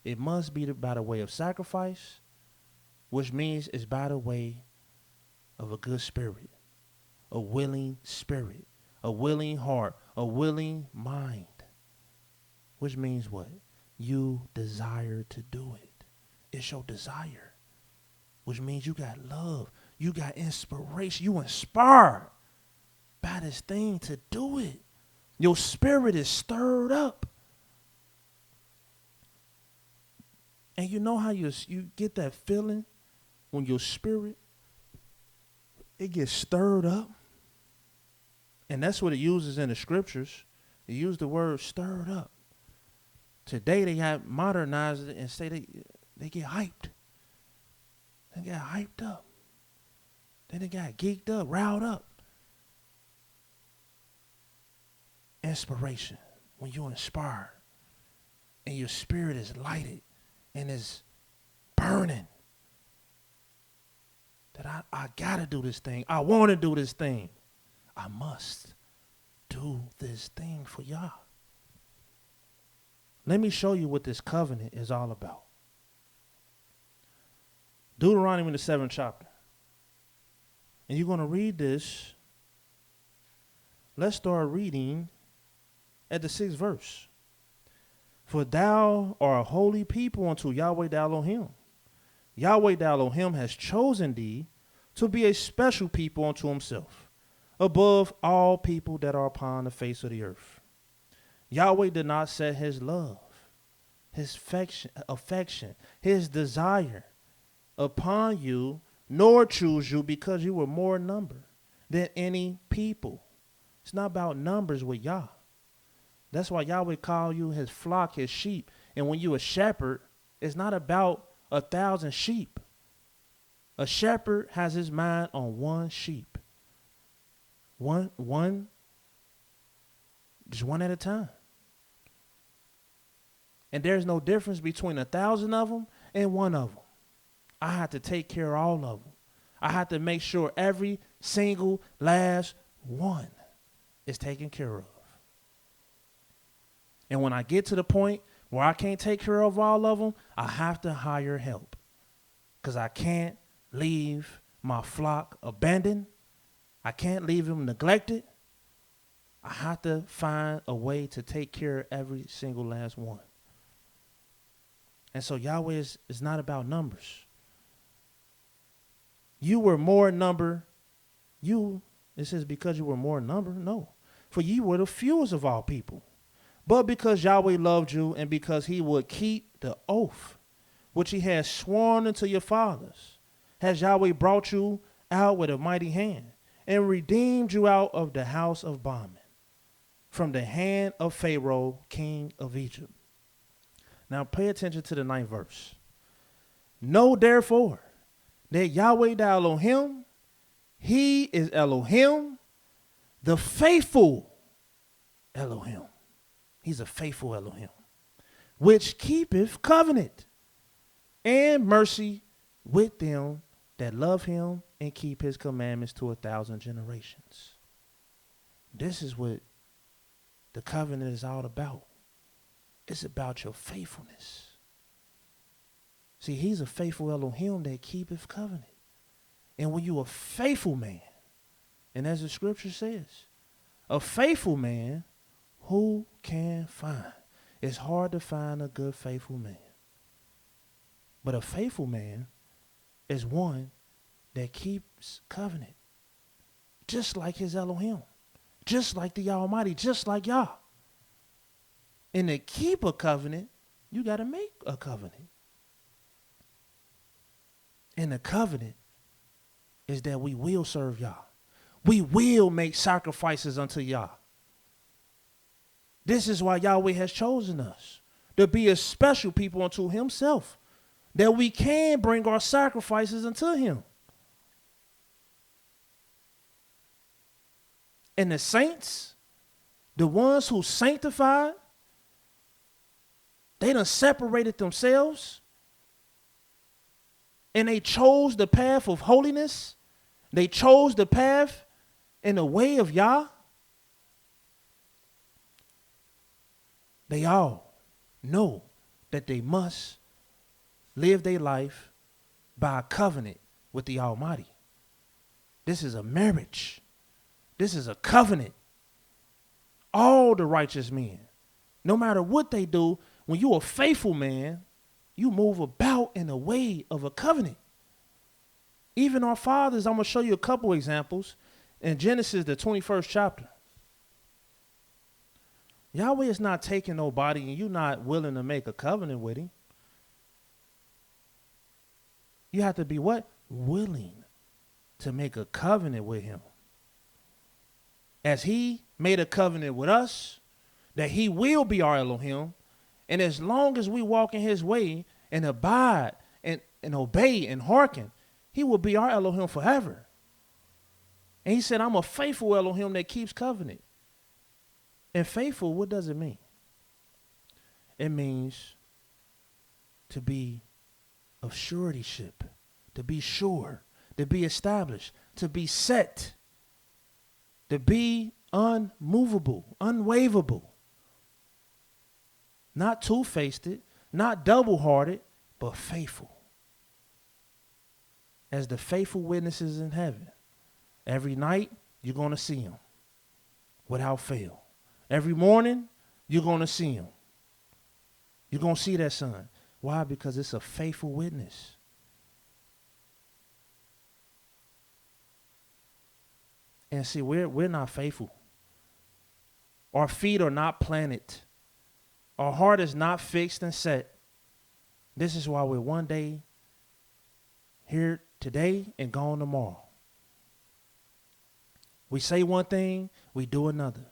Speaker 2: It must be by the way of sacrifice, which means it's by the way of a good spirit, a willing spirit, a willing heart, a willing mind, which means what? You desire to do it. It's your desire, which means you got love, you got inspiration, you inspired by this thing to do it. Your spirit is stirred up. And you know how you get that feeling when your spirit, it gets stirred up? And that's what it uses in the scriptures. It used the word stirred up. Today they have modernized it and say they get hyped. They get hyped up. Then they got geeked up, riled up. Inspiration, when you're inspired and your spirit is lighted and is burning, that I gotta do this thing. I want to do this thing. I must do this thing for Yah. Let me show you what this covenant is all about. Deuteronomy, the 7th chapter. And you're going to read this. Let's start reading at the 6th verse. For thou art a holy people unto Yahweh thou Elohim. Yahweh thou Elohim has chosen thee to be a special people unto himself, above all people that are upon the face of the earth. Yahweh did not set his love, his affection, his desire upon you, nor choose you because you were more in number than any people. It's not about numbers with Yah. That's why Yahweh call you his flock, his sheep. And when you a shepherd, it's not about 1,000 sheep. A shepherd has his mind on one sheep. Just one at a time. And there's no difference between 1,000 of them and one of them. I have to take care of all of them. I have to make sure every single last one is taken care of. And when I get to the point where I can't take care of all of them, I have to hire help. Because I can't leave my flock abandoned. I can't leave them neglected. I have to find a way to take care of every single last one. And so Yahweh is not about numbers. You were more in number. It says because you were more in number? No. For ye were the fewest of all people. But because Yahweh loved you and because he would keep the oath which he has sworn unto your fathers, has Yahweh brought you out with a mighty hand and redeemed you out of the house of bondmen, from the hand of Pharaoh, king of Egypt. Now pay attention to the 9th verse. Know therefore that Yahweh thou Elohim, he is Elohim, the faithful Elohim. He's a faithful Elohim. which keepeth covenant and mercy with them that love him and keep his commandments to 1,000 generations. This is what the covenant is all about. It's about your faithfulness. See, he's a faithful Elohim that keepeth covenant. And when you a faithful man, and as the scripture says, a faithful man, who can find? It's hard to find a good, faithful man. But a faithful man is one that keeps covenant. Just like his Elohim. Just like the Almighty. Just like Yah. And to keep a covenant, you got to make a covenant. And the covenant is that we will serve Yah. We will make sacrifices unto Yah. This is why Yahweh has chosen us, to be a special people unto himself, that we can bring our sacrifices unto him. And the saints, the ones who sanctified, they done separated themselves and they chose the path of holiness. They chose the path and the way of Yah. They all know that they must live their life by a covenant with the Almighty. This is a marriage. This is a covenant. All the righteous men, no matter what they do, when you're a faithful man, you move about in the way of a covenant. Even our fathers, I'm going to show you a couple examples in Genesis, the 21st chapter. Yahweh is not taking nobody and you're not willing to make a covenant with him. You have to be what? Willing to make a covenant with him. As he made a covenant with us, that he will be our Elohim. And as long as we walk in his way and abide and obey and hearken, he will be our Elohim forever. And he said, I'm a faithful Elohim that keeps covenant. And faithful, what does it mean? It means to be of suretyship, to be sure, to be established, to be set, to be unmovable, unwaverable. Not two-faced, not double-hearted, but faithful. As the faithful witnesses in heaven. Every night, you're going to see him without fail. Every morning, you're going to see him. You're going to see that son. Why? Because it's a faithful witness. And see, we're not faithful. Our feet are not planted. Our heart is not fixed and set. This is why we're one day here today and gone tomorrow. We say one thing, we do another.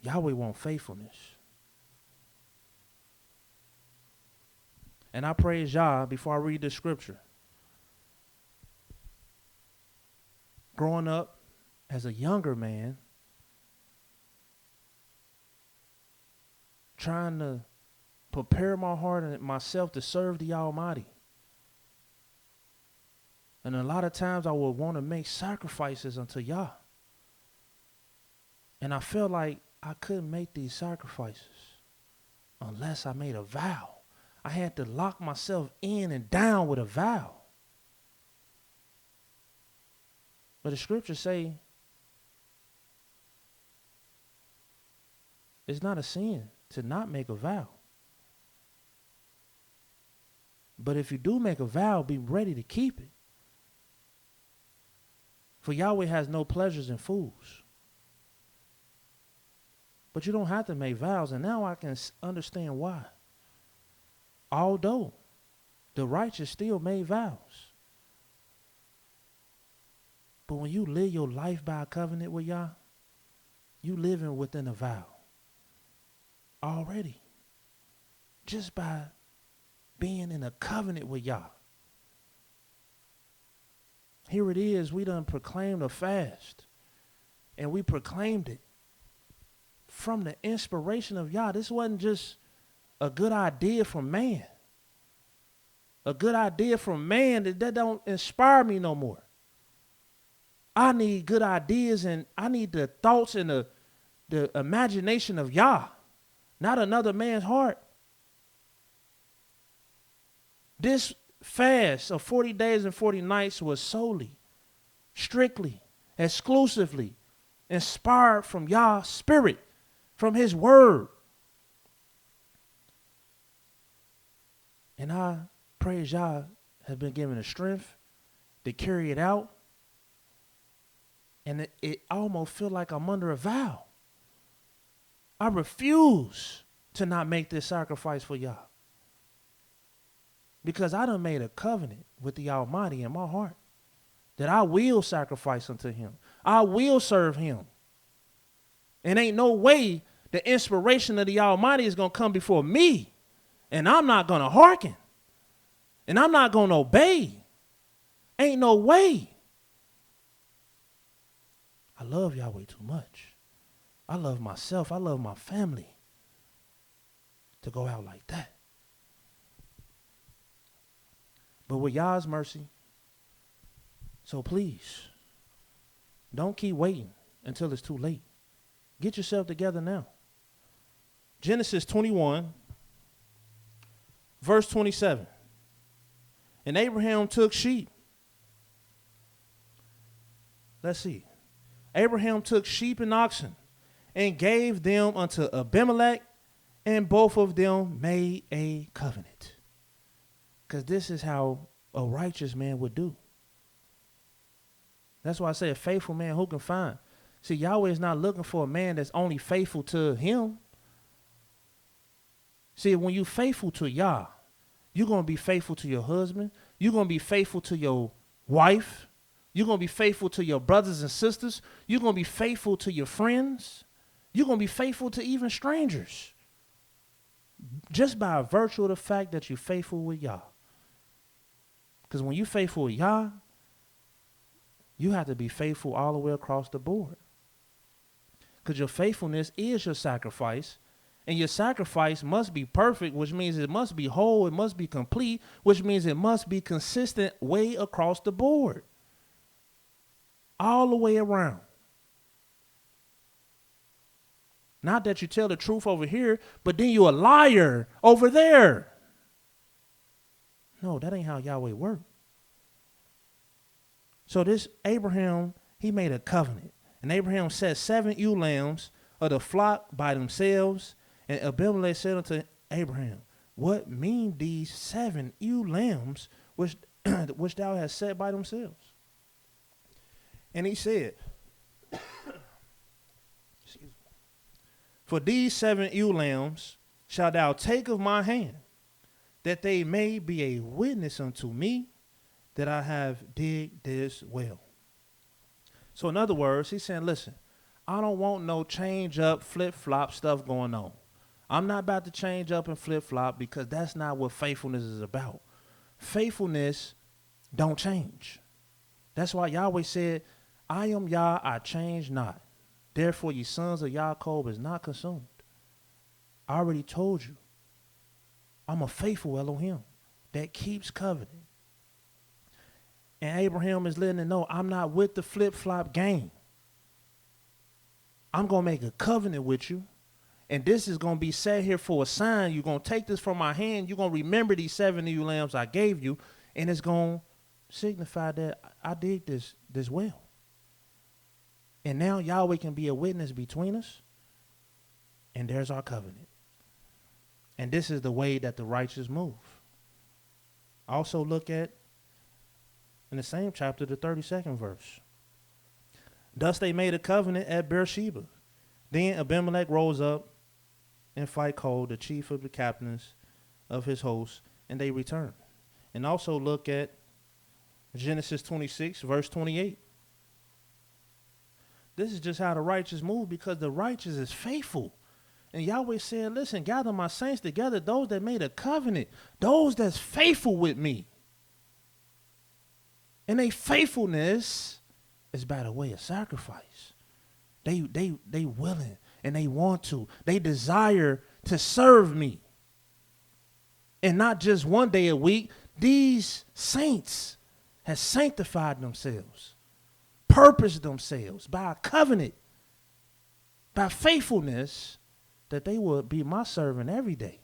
Speaker 2: Yahweh wants faithfulness. And I praise Yah before I read the scripture. Growing up as a younger man, trying to prepare my heart and myself to serve the Almighty. And a lot of times I would want to make sacrifices unto Yah. And I felt like I couldn't make these sacrifices unless I made a vow. I had to lock myself in and down with a vow. But the scriptures say it's not a sin to not make a vow. But if you do make a vow, be ready to keep it. For Yahweh has no pleasures in fools. But you don't have to make vows, and now I can understand why. Although the righteous still made vows. But when you live your life by a covenant with Yah, you living within a vow. Already. Just by being in a covenant with Yah. Here it is, we done proclaimed a fast. And we proclaimed it from the inspiration of Yah. This wasn't just a good idea from man. A good idea from man that don't inspire me no more. I need good ideas, and I need the thoughts and the imagination of Yah, not another man's heart. This fast of 40 days and 40 nights was solely, strictly, exclusively inspired from Yah's spirit, from his word. And I praise Yah has been given the strength to carry it out. And it almost feels like I'm under a vow. I refuse to not make this sacrifice for Yah. Because I done made a covenant with the Almighty in my heart that I will sacrifice unto him. I will serve him. And ain't no way the inspiration of the Almighty is going to come before me. And I'm not going to hearken. And I'm not going to obey. Ain't no way. I love Yahweh too much. I love myself. I love my family to go out like that. But with Yah's mercy, so please, don't keep waiting until it's too late. Get yourself together now. Genesis 21, verse 27. And Abraham took sheep. Let's see. Abraham took sheep and oxen and gave them unto Abimelech, and both of them made a covenant. Because this is how a righteous man would do. That's why I say a faithful man who can find. See, Yahweh is not looking for a man that's only faithful to him. See, when you're faithful to Yah, you're going to be faithful to your husband. You're going to be faithful to your wife. You're going to be faithful to your brothers and sisters. You're going to be faithful to your friends. You're going to be faithful to even strangers. Just by virtue of the fact that you're faithful with Yah. Because when you're faithful with Yah, you have to be faithful all the way across the board. Because your faithfulness is your sacrifice. And your sacrifice must be perfect, which means it must be whole, it must be complete, which means it must be consistent way across the board. All the way around. Not that you tell the truth over here, but then you're a liar over there. No, that ain't how Yahweh works. So this Abraham, he made a covenant. And Abraham set 7 ewe lambs of the flock by themselves. And Abimelech said unto Abraham, what mean these 7 ewe lambs which thou hast set by themselves? And he said, for these 7 ewe lambs shalt thou take of my hand, that they may be a witness unto me that I have digged this well. So in other words, he's saying, listen, I don't want no change up, flip flop stuff going on. I'm not about to change up and flip flop because that's not what faithfulness is about. Faithfulness don't change. That's why Yahweh said, I am Yah, I change not. Therefore, ye sons of Yaakov is not consumed. I already told you. I'm a faithful Elohim that keeps covenant. And Abraham is letting it know, I'm not with the flip-flop game. I'm going to make a covenant with you. And this is going to be set here for a sign. You're going to take this from my hand. You're going to remember these 7 ewe lambs I gave you. And it's going to signify that I did this well. And now Yahweh can be a witness between us. And there's our covenant. And this is the way that the righteous move. Also look at, in the same chapter, the 32nd verse. Thus they made a covenant at Beersheba. Then Abimelech rose up and fight Cole, the chief of the captains of his host, and they returned. And also look at Genesis 26, verse 28. This is just how the righteous move, because the righteous is faithful. And Yahweh said, listen, gather my saints together, those that made a covenant, those that's faithful with me. And their faithfulness is by the way of sacrifice. They willing and they want to. They desire to serve me. And not just one day a week. These saints have sanctified themselves, purposed themselves by a covenant, by faithfulness, that they will be my servant every day.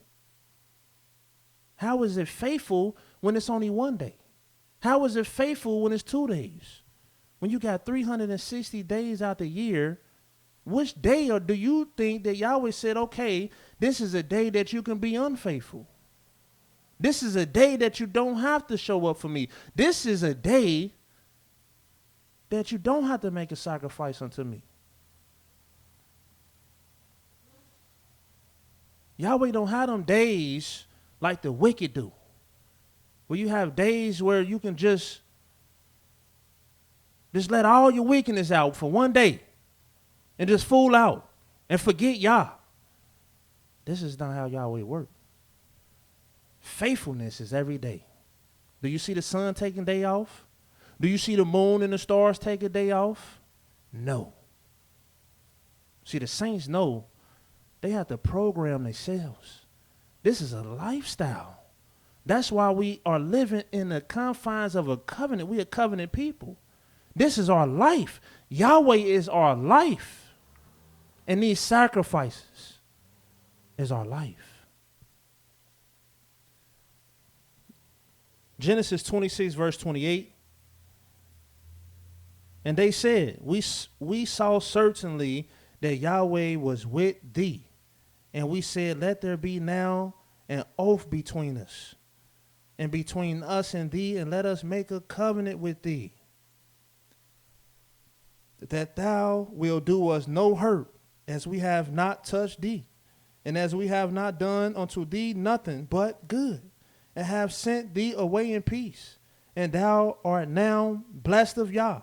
Speaker 2: How is it faithful when it's only one day? How is it faithful when it's 2 days? When you got 360 days out the year, which day or do you think that Yahweh said, okay, this is a day that you can be unfaithful? This is a day that you don't have to show up for me. This is a day that you don't have to make a sacrifice unto me. Yahweh don't have them days like the wicked do, where you have days where you can just let all your wickedness out for one day and just fool out and forget Yah. This is not how Yahweh works. Faithfulness is every day. Do you see the sun taking a day off? Do you see the moon and the stars take a day off? No. See, the saints know they have to program themselves. This is a lifestyle. That's why we are living in the confines of a covenant. We are covenant people. This is our life. Yahweh is our life. And these sacrifices is our life. Genesis 26, verse 28. And they said, we saw certainly that Yahweh was with thee. And we said, let there be now an oath between us and between us and thee, and let us make a covenant with thee, that thou wilt do us no hurt, as we have not touched thee, and as we have not done unto thee nothing but good, and have sent thee away in peace. And thou art now blessed of Yah.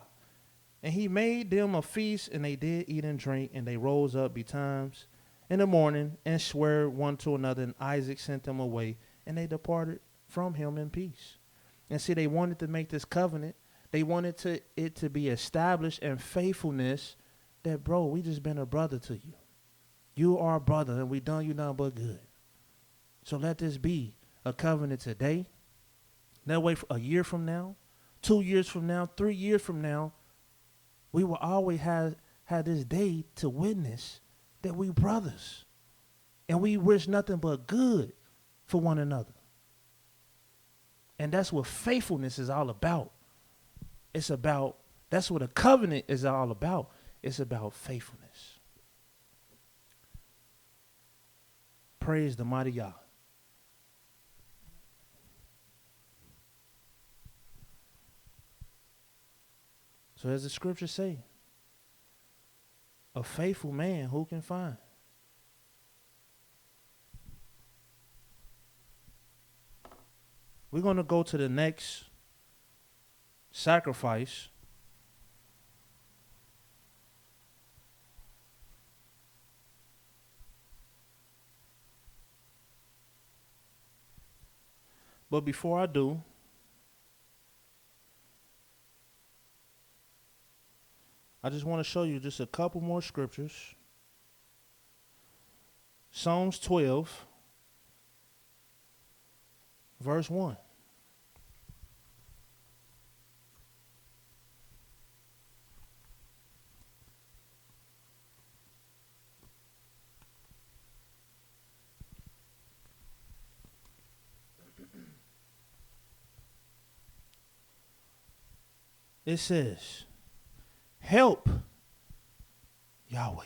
Speaker 2: And he made them a feast, and they did eat and drink, and they rose up betimes in the morning and swore one to another, and Isaac sent them away, and they departed from him in peace. And see, they wanted to make this covenant. They wanted it to be established in faithfulness that, bro, we just been a brother to you. You are a brother, and we done you nothing but good. So let this be a covenant today. That way, for a year from now, 2 years from now, 3 years from now, we will always have this day to witness that we brothers. And we wish nothing but good for one another. And that's what faithfulness is all about. That's what a covenant is all about. It's about faithfulness. Praise the mighty Yah. So as the scriptures say, a faithful man who can find? We're going to go to the next sacrifice. But before I do, I just want to show you just a couple more scriptures. Psalms 12, verse 1. It says, help, Yahweh,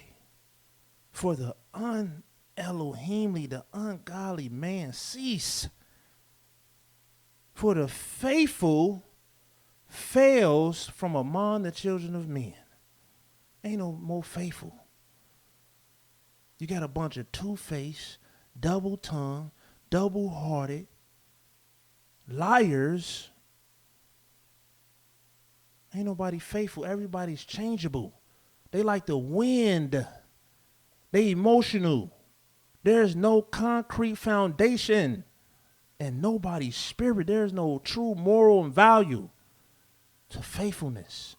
Speaker 2: for the un-Elohimly, the ungodly man cease. For the faithful fails from among the children of men. Ain't no more faithful. You got a bunch of two-faced, double-tongued, double-hearted liars. Ain't nobody faithful. Everybody's changeable. They like the wind. They emotional. There's no concrete foundation and nobody's spirit. There's no true moral and value to faithfulness.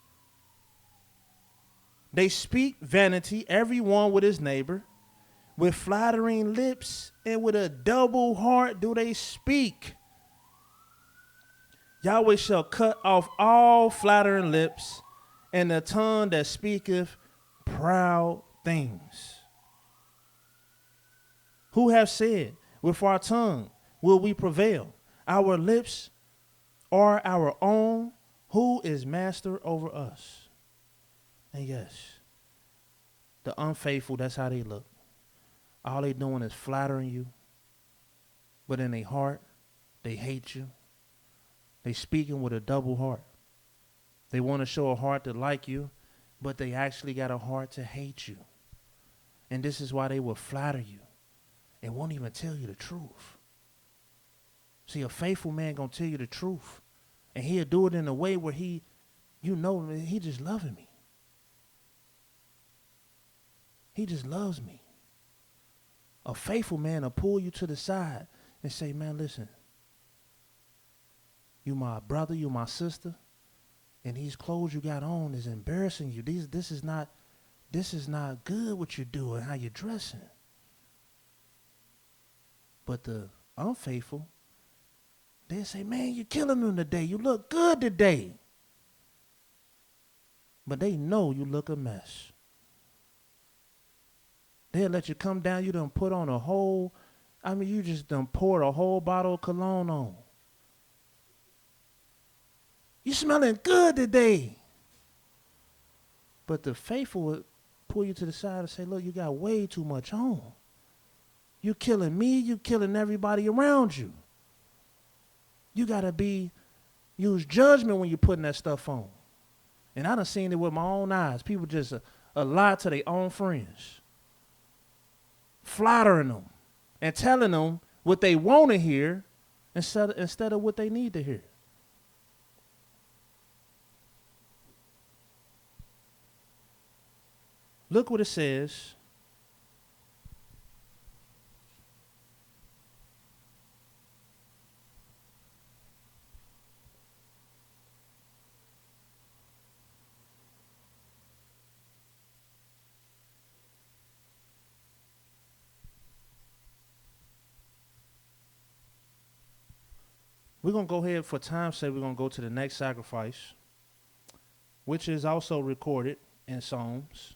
Speaker 2: They speak vanity, everyone with his neighbor. With flattering lips and with a double heart do they speak. Yahweh shall cut off all flattering lips and the tongue that speaketh proud things. Who have said, with our tongue will we prevail? Our lips are our own. Who is master over us? And yes, the unfaithful, that's how they look. All they doing is flattering you. But in their heart, they hate you. They speaking with a double heart. They want to show a heart to like you, but they actually got a heart to hate you. And this is why they will flatter you and won't even tell you the truth. See, a faithful man going to tell you the truth. And he'll do it in a way where he just loving me. He just loves me. A faithful man will pull you to the side and say, man, listen, you my brother, you my sister, and these clothes you got on is embarrassing you. This is not good what you're doing, how you're dressing. But the unfaithful, they say, man, you're killing them today. You look good today. But they know you look a mess. They'll let you come down. You done put on you just done poured a whole bottle of cologne on. You smelling good today. But the faithful would pull you to the side and say, look, you got way too much on. You killing me. You killing everybody around you. You got to use judgment when you're putting that stuff on. And I done seen it with my own eyes. People just lie to their own friends. Flattering them and telling them what they want to hear instead of what they need to hear. Look what it says. We're going to go ahead for time's sake. We're going to go to the next sacrifice, which is also recorded in Psalms.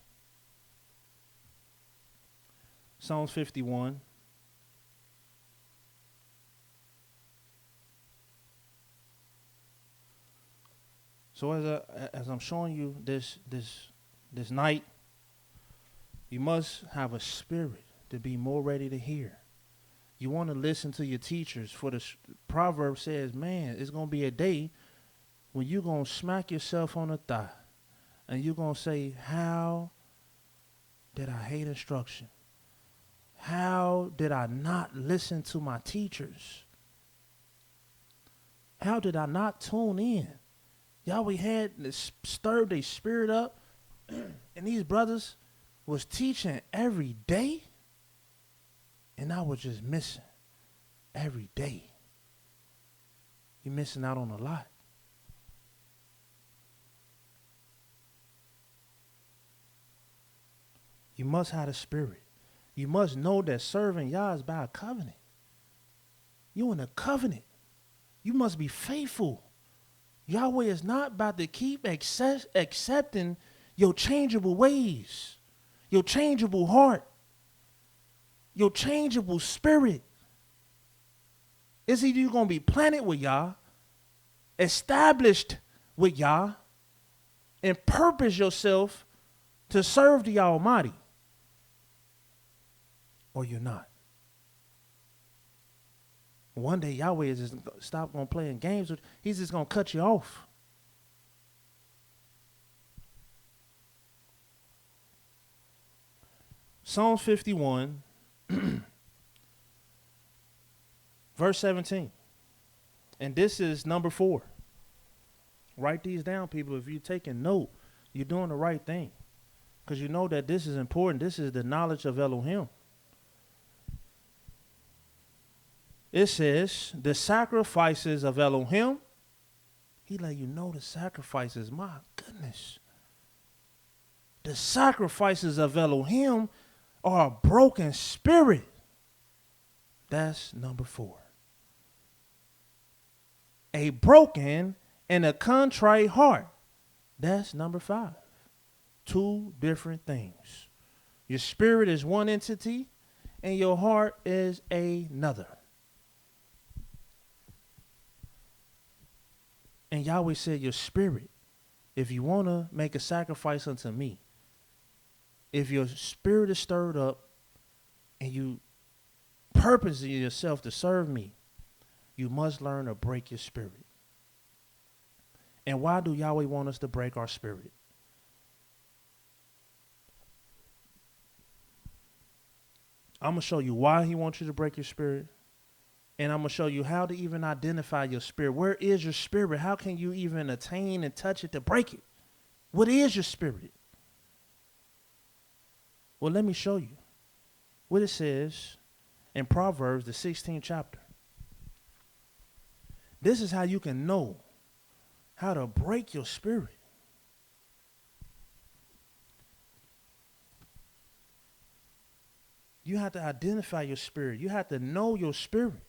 Speaker 2: Psalms 51. So as I'm showing you this night, you must have a spirit to be more ready to hear. You want to listen to your teachers. For the proverb says, man, it's going to be a day when you're going to smack yourself on the thigh and you're going to say, how did I hate instruction? How did I not listen to my teachers? How did I not tune in? Yahweh had stirred their spirit up, and these brothers was teaching every day, and I was just missing every day. You're missing out on a lot. You must have the spirit. You must know that serving Yah is by a covenant. You in a covenant. You must be faithful. Yahweh is not about to keep accepting your changeable ways, your changeable heart, your changeable spirit. It's either you're going to be planted with Yah, established with Yah, and purpose yourself to serve the Almighty, or you're not. One day Yahweh is just stop going playing games with. He's just going to cut you off. Psalms 51, verse 17. And this is number 4. Write these down, people. If you're taking note, you're doing the right thing. Because you know that this is important. This is the knowledge of Elohim. It says, the sacrifices of Elohim. He let you know the sacrifices. My goodness. The sacrifices of Elohim or a broken spirit. That's number 4. A broken and a contrite heart. That's number 5. 2 different things. Your spirit is one entity and your heart is another. And Yahweh said, your spirit, if you want to make a sacrifice unto me, if your spirit is stirred up and you purpose yourself to serve me, you must learn to break your spirit. And why do Yahweh want us to break our spirit? I'm going to show you why he wants you to break your spirit. And I'm going to show you how to even identify your spirit. Where is your spirit? How can you even attain and touch it to break it? What is your spirit? Well, let me show you what it says in Proverbs, the 16th chapter. This is how you can know how to break your spirit. You have to identify your spirit. You have to know your spirit.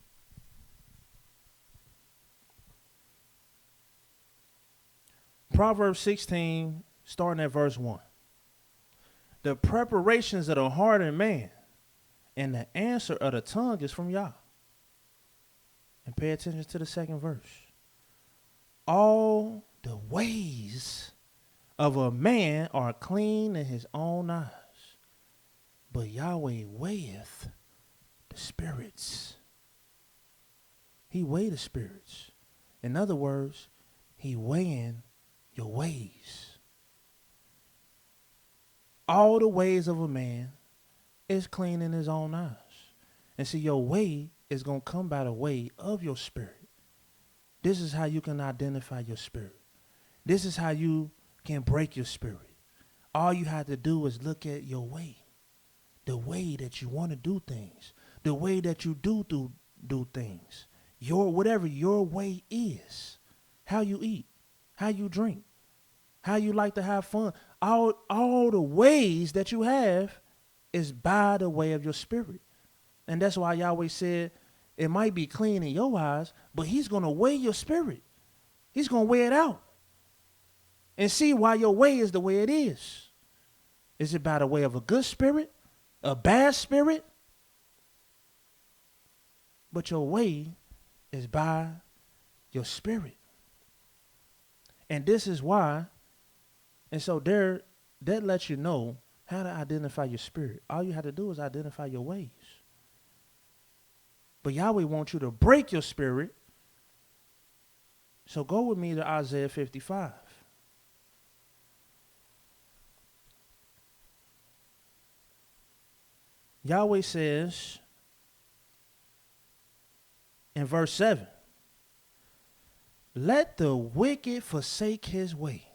Speaker 2: Proverbs 16, starting at verse 1. The preparations of the heart of man and the answer of the tongue is from Yah. And pay attention to the second verse. All the ways of a man are clean in his own eyes, but Yahweh weigheth the spirits. He weigh the spirits. In other words, he weighing your ways. All the ways of a man is clean in his own eyes. And see, your way is going to come by the way of your spirit. This is how you can identify your spirit. This is how you can break your spirit. All you have to do is look at your way. The way that you want to do things. The way that you do things. Whatever your way is. How you eat. How you drink. How you like to have fun. All the ways that you have is by the way of your spirit. And that's why Yahweh said it might be clean in your eyes, but he's going to weigh your spirit. He's going to weigh it out. And see why your way is the way it is. Is it by the way of a good spirit? A bad spirit? But your way is by your spirit. And this is why. And so that lets you know how to identify your spirit. All you have to do is identify your ways. But Yahweh wants you to break your spirit. So go with me to Isaiah 55. Yahweh says in verse 7, let the wicked forsake his way.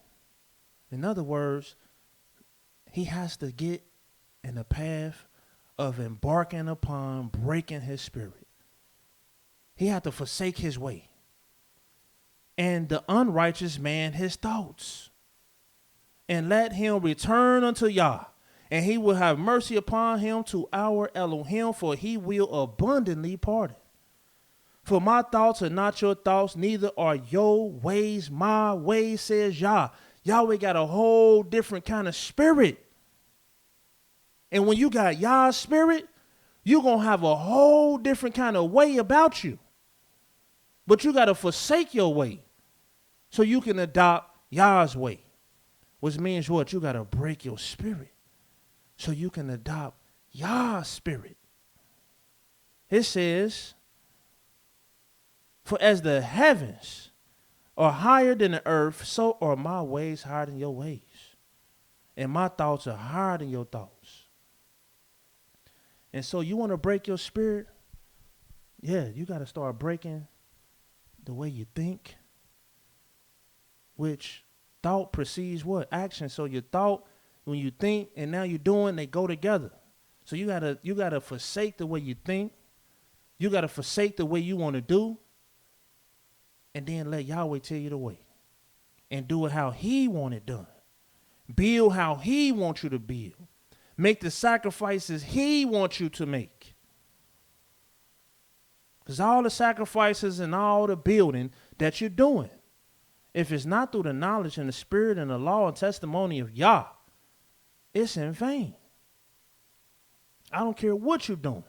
Speaker 2: In other words, he has to get in the path of embarking upon breaking his spirit. He had to forsake his way. And the unrighteous man his thoughts. And let him return unto Yah. And he will have mercy upon him to our Elohim, for he will abundantly pardon. For my thoughts are not your thoughts, neither are your ways my ways, says Yah. Yahweh got a whole different kind of spirit. And when you got Yah's spirit, you're going to have a whole different kind of way about you. But you got to forsake your way so you can adopt Yah's way. Which means what? You got to break your spirit so you can adopt Yah's spirit. It says, for as the heavens are higher than the earth, so are my ways higher than your ways. And my thoughts are higher than your thoughts. And so you want to break your spirit? Yeah, you got to start breaking the way you think, which thought precedes what? Action. So your thought, when you think and now you're doing, they go together. So you gotta forsake the way you think. You gotta forsake the way you want to do. And then let Yahweh tell you the way. And do it how he want it done. Build how he wants you to build. Make the sacrifices he wants you to make. Because all the sacrifices and all the building that you're doing, if it's not through the knowledge and the spirit and the law and testimony of Yah, it's in vain. I don't care what you're doing.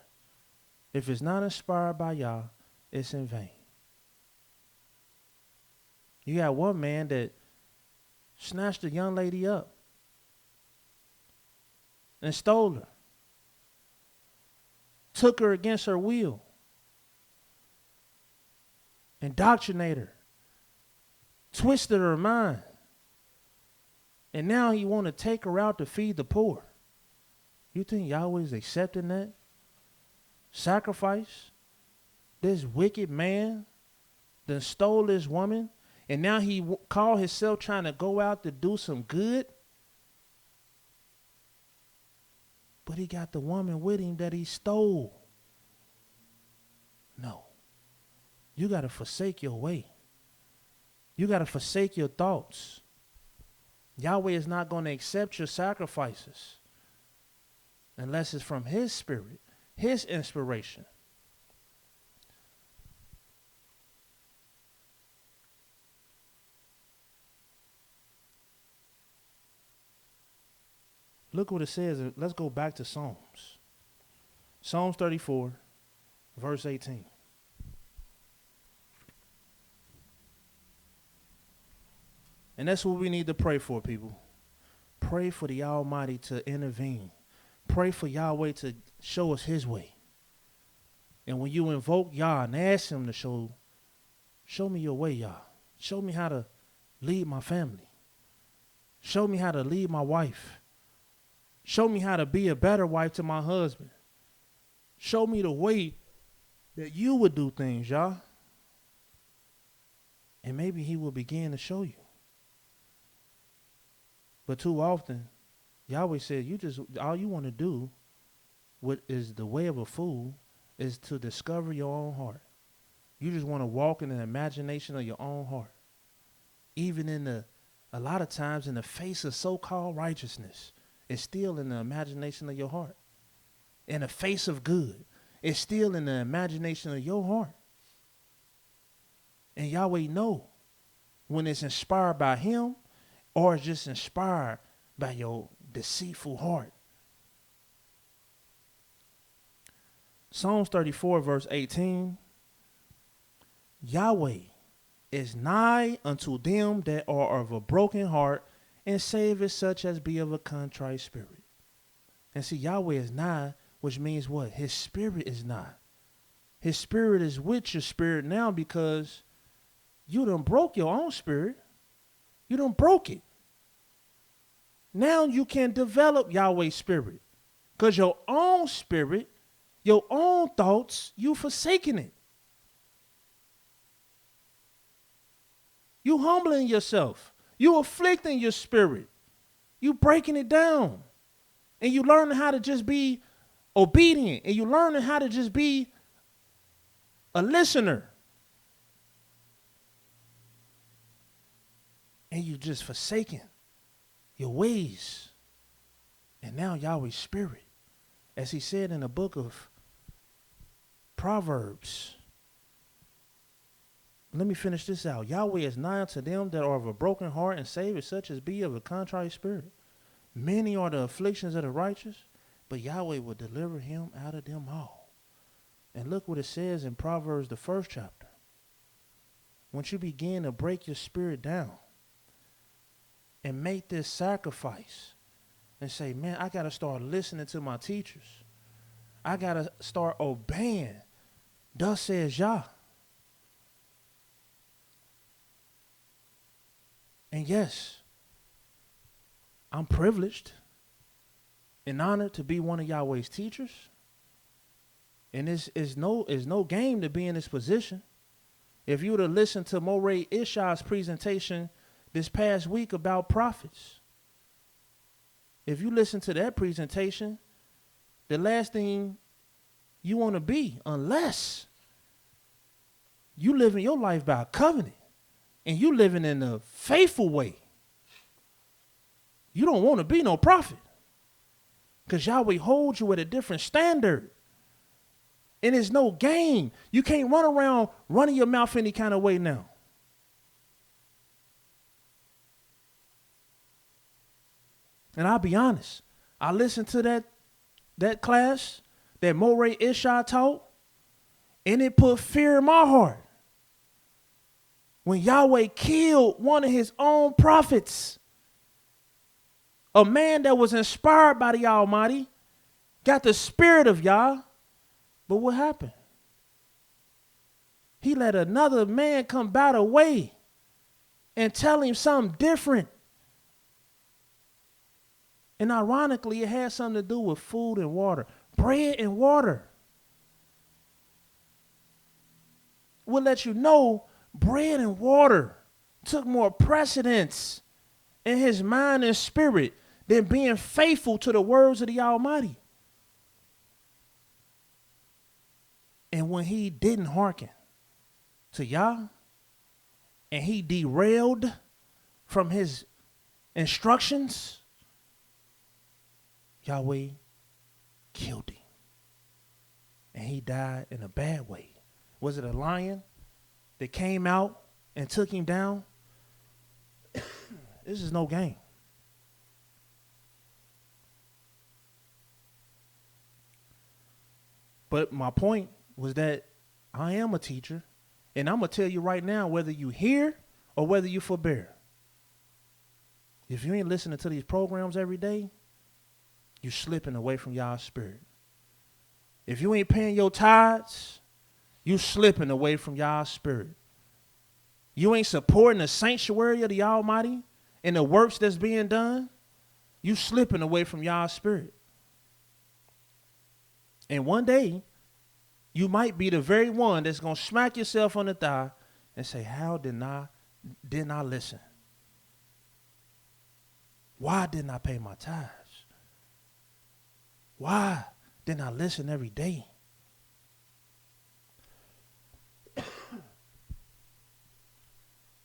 Speaker 2: If it's not inspired by Yah, it's in vain. You got one man that snatched a young lady up and stole her, took her against her will, indoctrinated her, twisted her mind, and now he want to take her out to feed the poor. You think Yahweh is accepting that sacrifice? This wicked man that stole this woman, and now he called himself trying to go out to do some good? But he got the woman with him that he stole. No. You got to forsake your way. You got to forsake your thoughts. Yahweh is not going to accept your sacrifices unless it's from his spirit, his inspiration. Look what it says. Let's go back to Psalms. Psalms 34, verse 18. And that's what we need to pray for, people. Pray for the Almighty to intervene. Pray for Yahweh to show us his way. And when you invoke Yah and ask him to show me your way, Yah. Show me how to lead my family. Show me how to lead my wife. Show me how to be a better wife to my husband. Show me the way that you would do things, Yah. And maybe he will begin to show you. But too often, Yahweh said, all you want to do, what is the way of a fool, is to discover your own heart. You just want to walk in the imagination of your own heart. Even a lot of times in the face of so-called righteousness, it's still in the imagination of your heart. In the face of good, it's still in the imagination of your heart. And Yahweh know when it's inspired by him or it's just inspired by your deceitful heart. Psalms 34, verse 18. Yahweh is nigh unto them that are of a broken heart, and saveth such as be of a contrite spirit. And see, Yahweh is nigh, which means what? His spirit is nigh. His spirit is with your spirit now because you done broke your own spirit. You done broke it. Now you can develop Yahweh's spirit because your own spirit, your own thoughts, you forsaking it. You humbling yourself. You afflicting your spirit. You breaking it down. And you learning how to just be obedient. And you learning how to just be a listener. And you just forsaking your ways. And now Yahweh's spirit, as he said in the book of Proverbs. Let me finish this out. Yahweh is nigh unto them that are of a broken heart, and saveth such as be of a contrite spirit. Many are the afflictions of the righteous, but Yahweh will deliver him out of them all. And look what it says in Proverbs, the 1st chapter. Once you begin to break your spirit down and make this sacrifice and say, man, I got to start listening to my teachers. I got to start obeying. Thus says Yah. And yes, I'm privileged and honored to be one of Yahweh's teachers. And it's no game to be in this position. If you were to listen to Mowreh IshYAH's presentation this past week about prophets, if you listen to that presentation, the last thing you want to be, unless you living your life by a covenant, and you living in a faithful way, you don't want to be no prophet. Because Yahweh holds you at a different standard. And it's no game. You can't run around running your mouth any kind of way now. And I'll be honest. I listened to that class that Mowreh IshYAH taught, and it put fear in my heart. When Yahweh killed one of his own prophets, a man that was inspired by the Almighty, got the spirit of Yah, but what happened? He let another man come by the way and tell him something different. And ironically, it had something to do with food and water, bread and water. Will let you know bread and water took more precedence in his mind and spirit than being faithful to the words of the Almighty. And when he didn't hearken to Yah, and he derailed from his instructions, Yahweh killed him. And he died in a bad way. Was it a lion that came out and took him down? This is no game. But my point was that I am a teacher, and I'm going to tell you right now, whether you hear or whether you forbear. If you ain't listening to these programs every day, you're slipping away from Yah's spirit. If you ain't paying your tithes, you slipping away from Yah's spirit. You ain't supporting the sanctuary of the Almighty and the works that's being done, you slipping away from Yah's spirit. And one day, you might be the very one that's going to smack yourself on the thigh and say, how didn't I listen? Why didn't I pay my tithes? Why didn't I listen every day?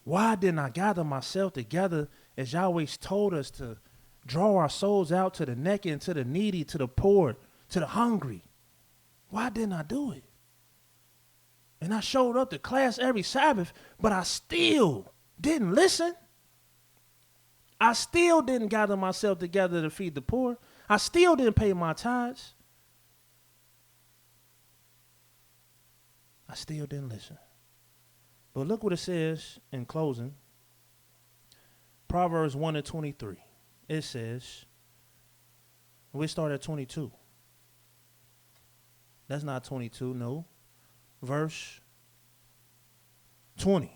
Speaker 2: Why didn't I gather myself together as Yahweh's told us to draw our souls out to the naked and to the needy, to the poor, to the hungry? Why didn't I do it? And I showed up to class every Sabbath, but I still didn't listen. I still didn't gather myself together to feed the poor. I still didn't pay my tithes. I still didn't listen. But look what it says in closing. Proverbs 1:23. It says, we start at 22. That's not 22, no. Verse 20.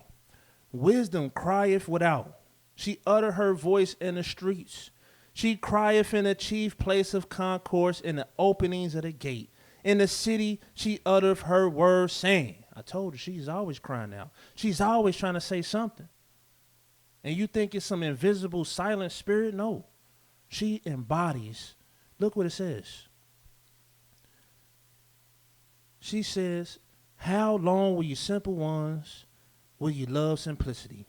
Speaker 2: Wisdom crieth without. She uttereth her voice in the streets. She crieth in the chief place of concourse, in the openings of the gate. In the city she uttereth her words, saying. I told you, she's always crying out. She's always trying to say something. And you think it's some invisible silent spirit? No. She embodies. Look what it says. She says, how long will you simple ones, will you love simplicity?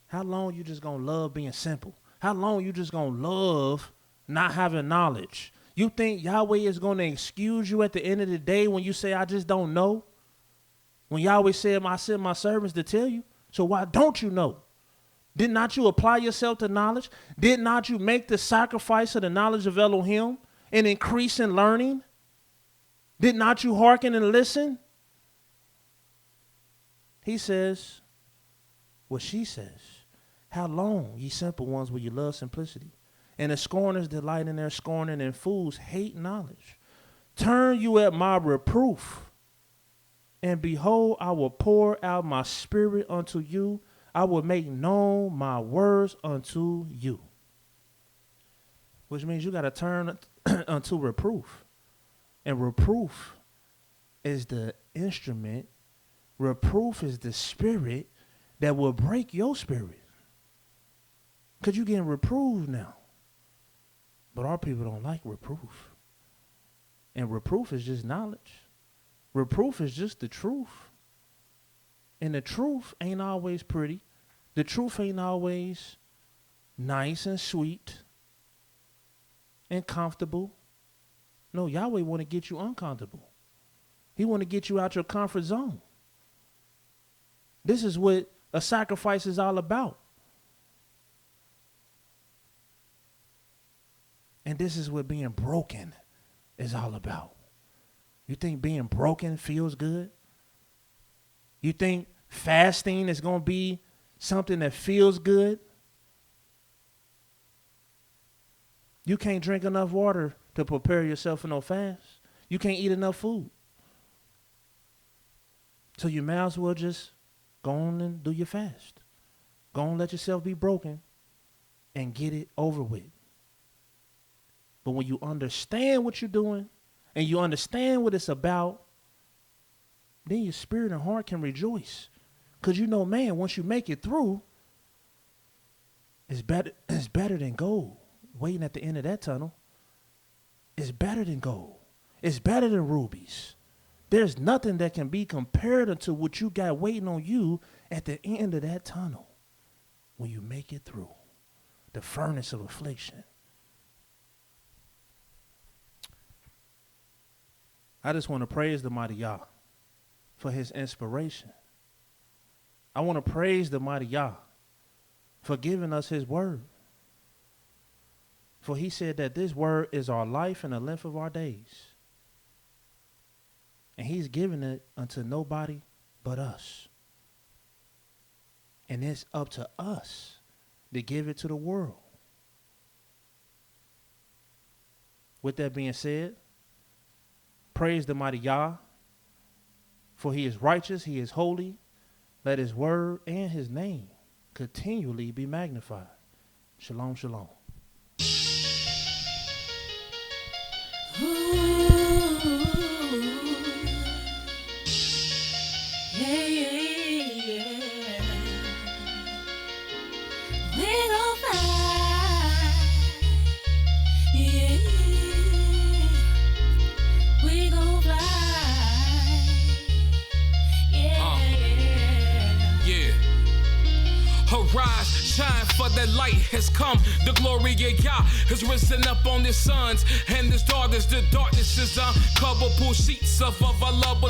Speaker 2: How long you just going to love being simple? How long you just going to love not having knowledge? You think Yahweh is going to excuse you at the end of the day when you say, I just don't know? When Yahweh said, I sent my servants to tell you. So why don't you know? Did not you apply yourself to knowledge? Did not you make the sacrifice of the knowledge of Elohim and increase in learning? Did not you hearken and listen? He says, what she says, how long, ye simple ones, will you love simplicity? And the scorners delight in their scorning, and fools hate knowledge. Turn you at my reproof, and behold, I will pour out my spirit unto you. I will make known my words unto you. Which means you got to turn unto reproof. And reproof is the instrument. Reproof is the spirit that will break your spirit. Because you're getting reproved now. But our people don't like reproof. And reproof is just knowledge. Reproof is just the truth. And the truth ain't always pretty. The truth ain't always nice and sweet and comfortable. No, Yahweh want to get you uncomfortable. He want to get you out your comfort zone. This is what a sacrifice is all about. And this is what being broken is all about. You think being broken feels good? You think fasting is going to be something that feels good? You can't drink enough water to prepare yourself for no fast. You can't eat enough food. So you may as well just go on and do your fast. Go on and let yourself be broken and get it over with. But when you understand what you're doing and you understand what it's about, then your spirit and heart can rejoice. Because you know, man, once you make it through, it's better than gold. Waiting at the end of that tunnel. It's better than gold. It's better than rubies. There's nothing that can be compared to what you got waiting on you at the end of that tunnel when you make it through the furnace of affliction. I just want to praise the mighty Yah for his inspiration. I want to praise the mighty Yah for giving us his word. For he said that this word is our life and the length of our days. And he's given it unto nobody but us. And it's up to us to give it to the world. With that being said, praise the mighty Yah, for he is righteous, he is holy. Let his word and his name continually be magnified. Shalom, shalom.
Speaker 3: Arise, shine, for the light has come. The glory of Yah has risen up on his sons and his daughters. The darkness is uncoverable. Sheets of our lovers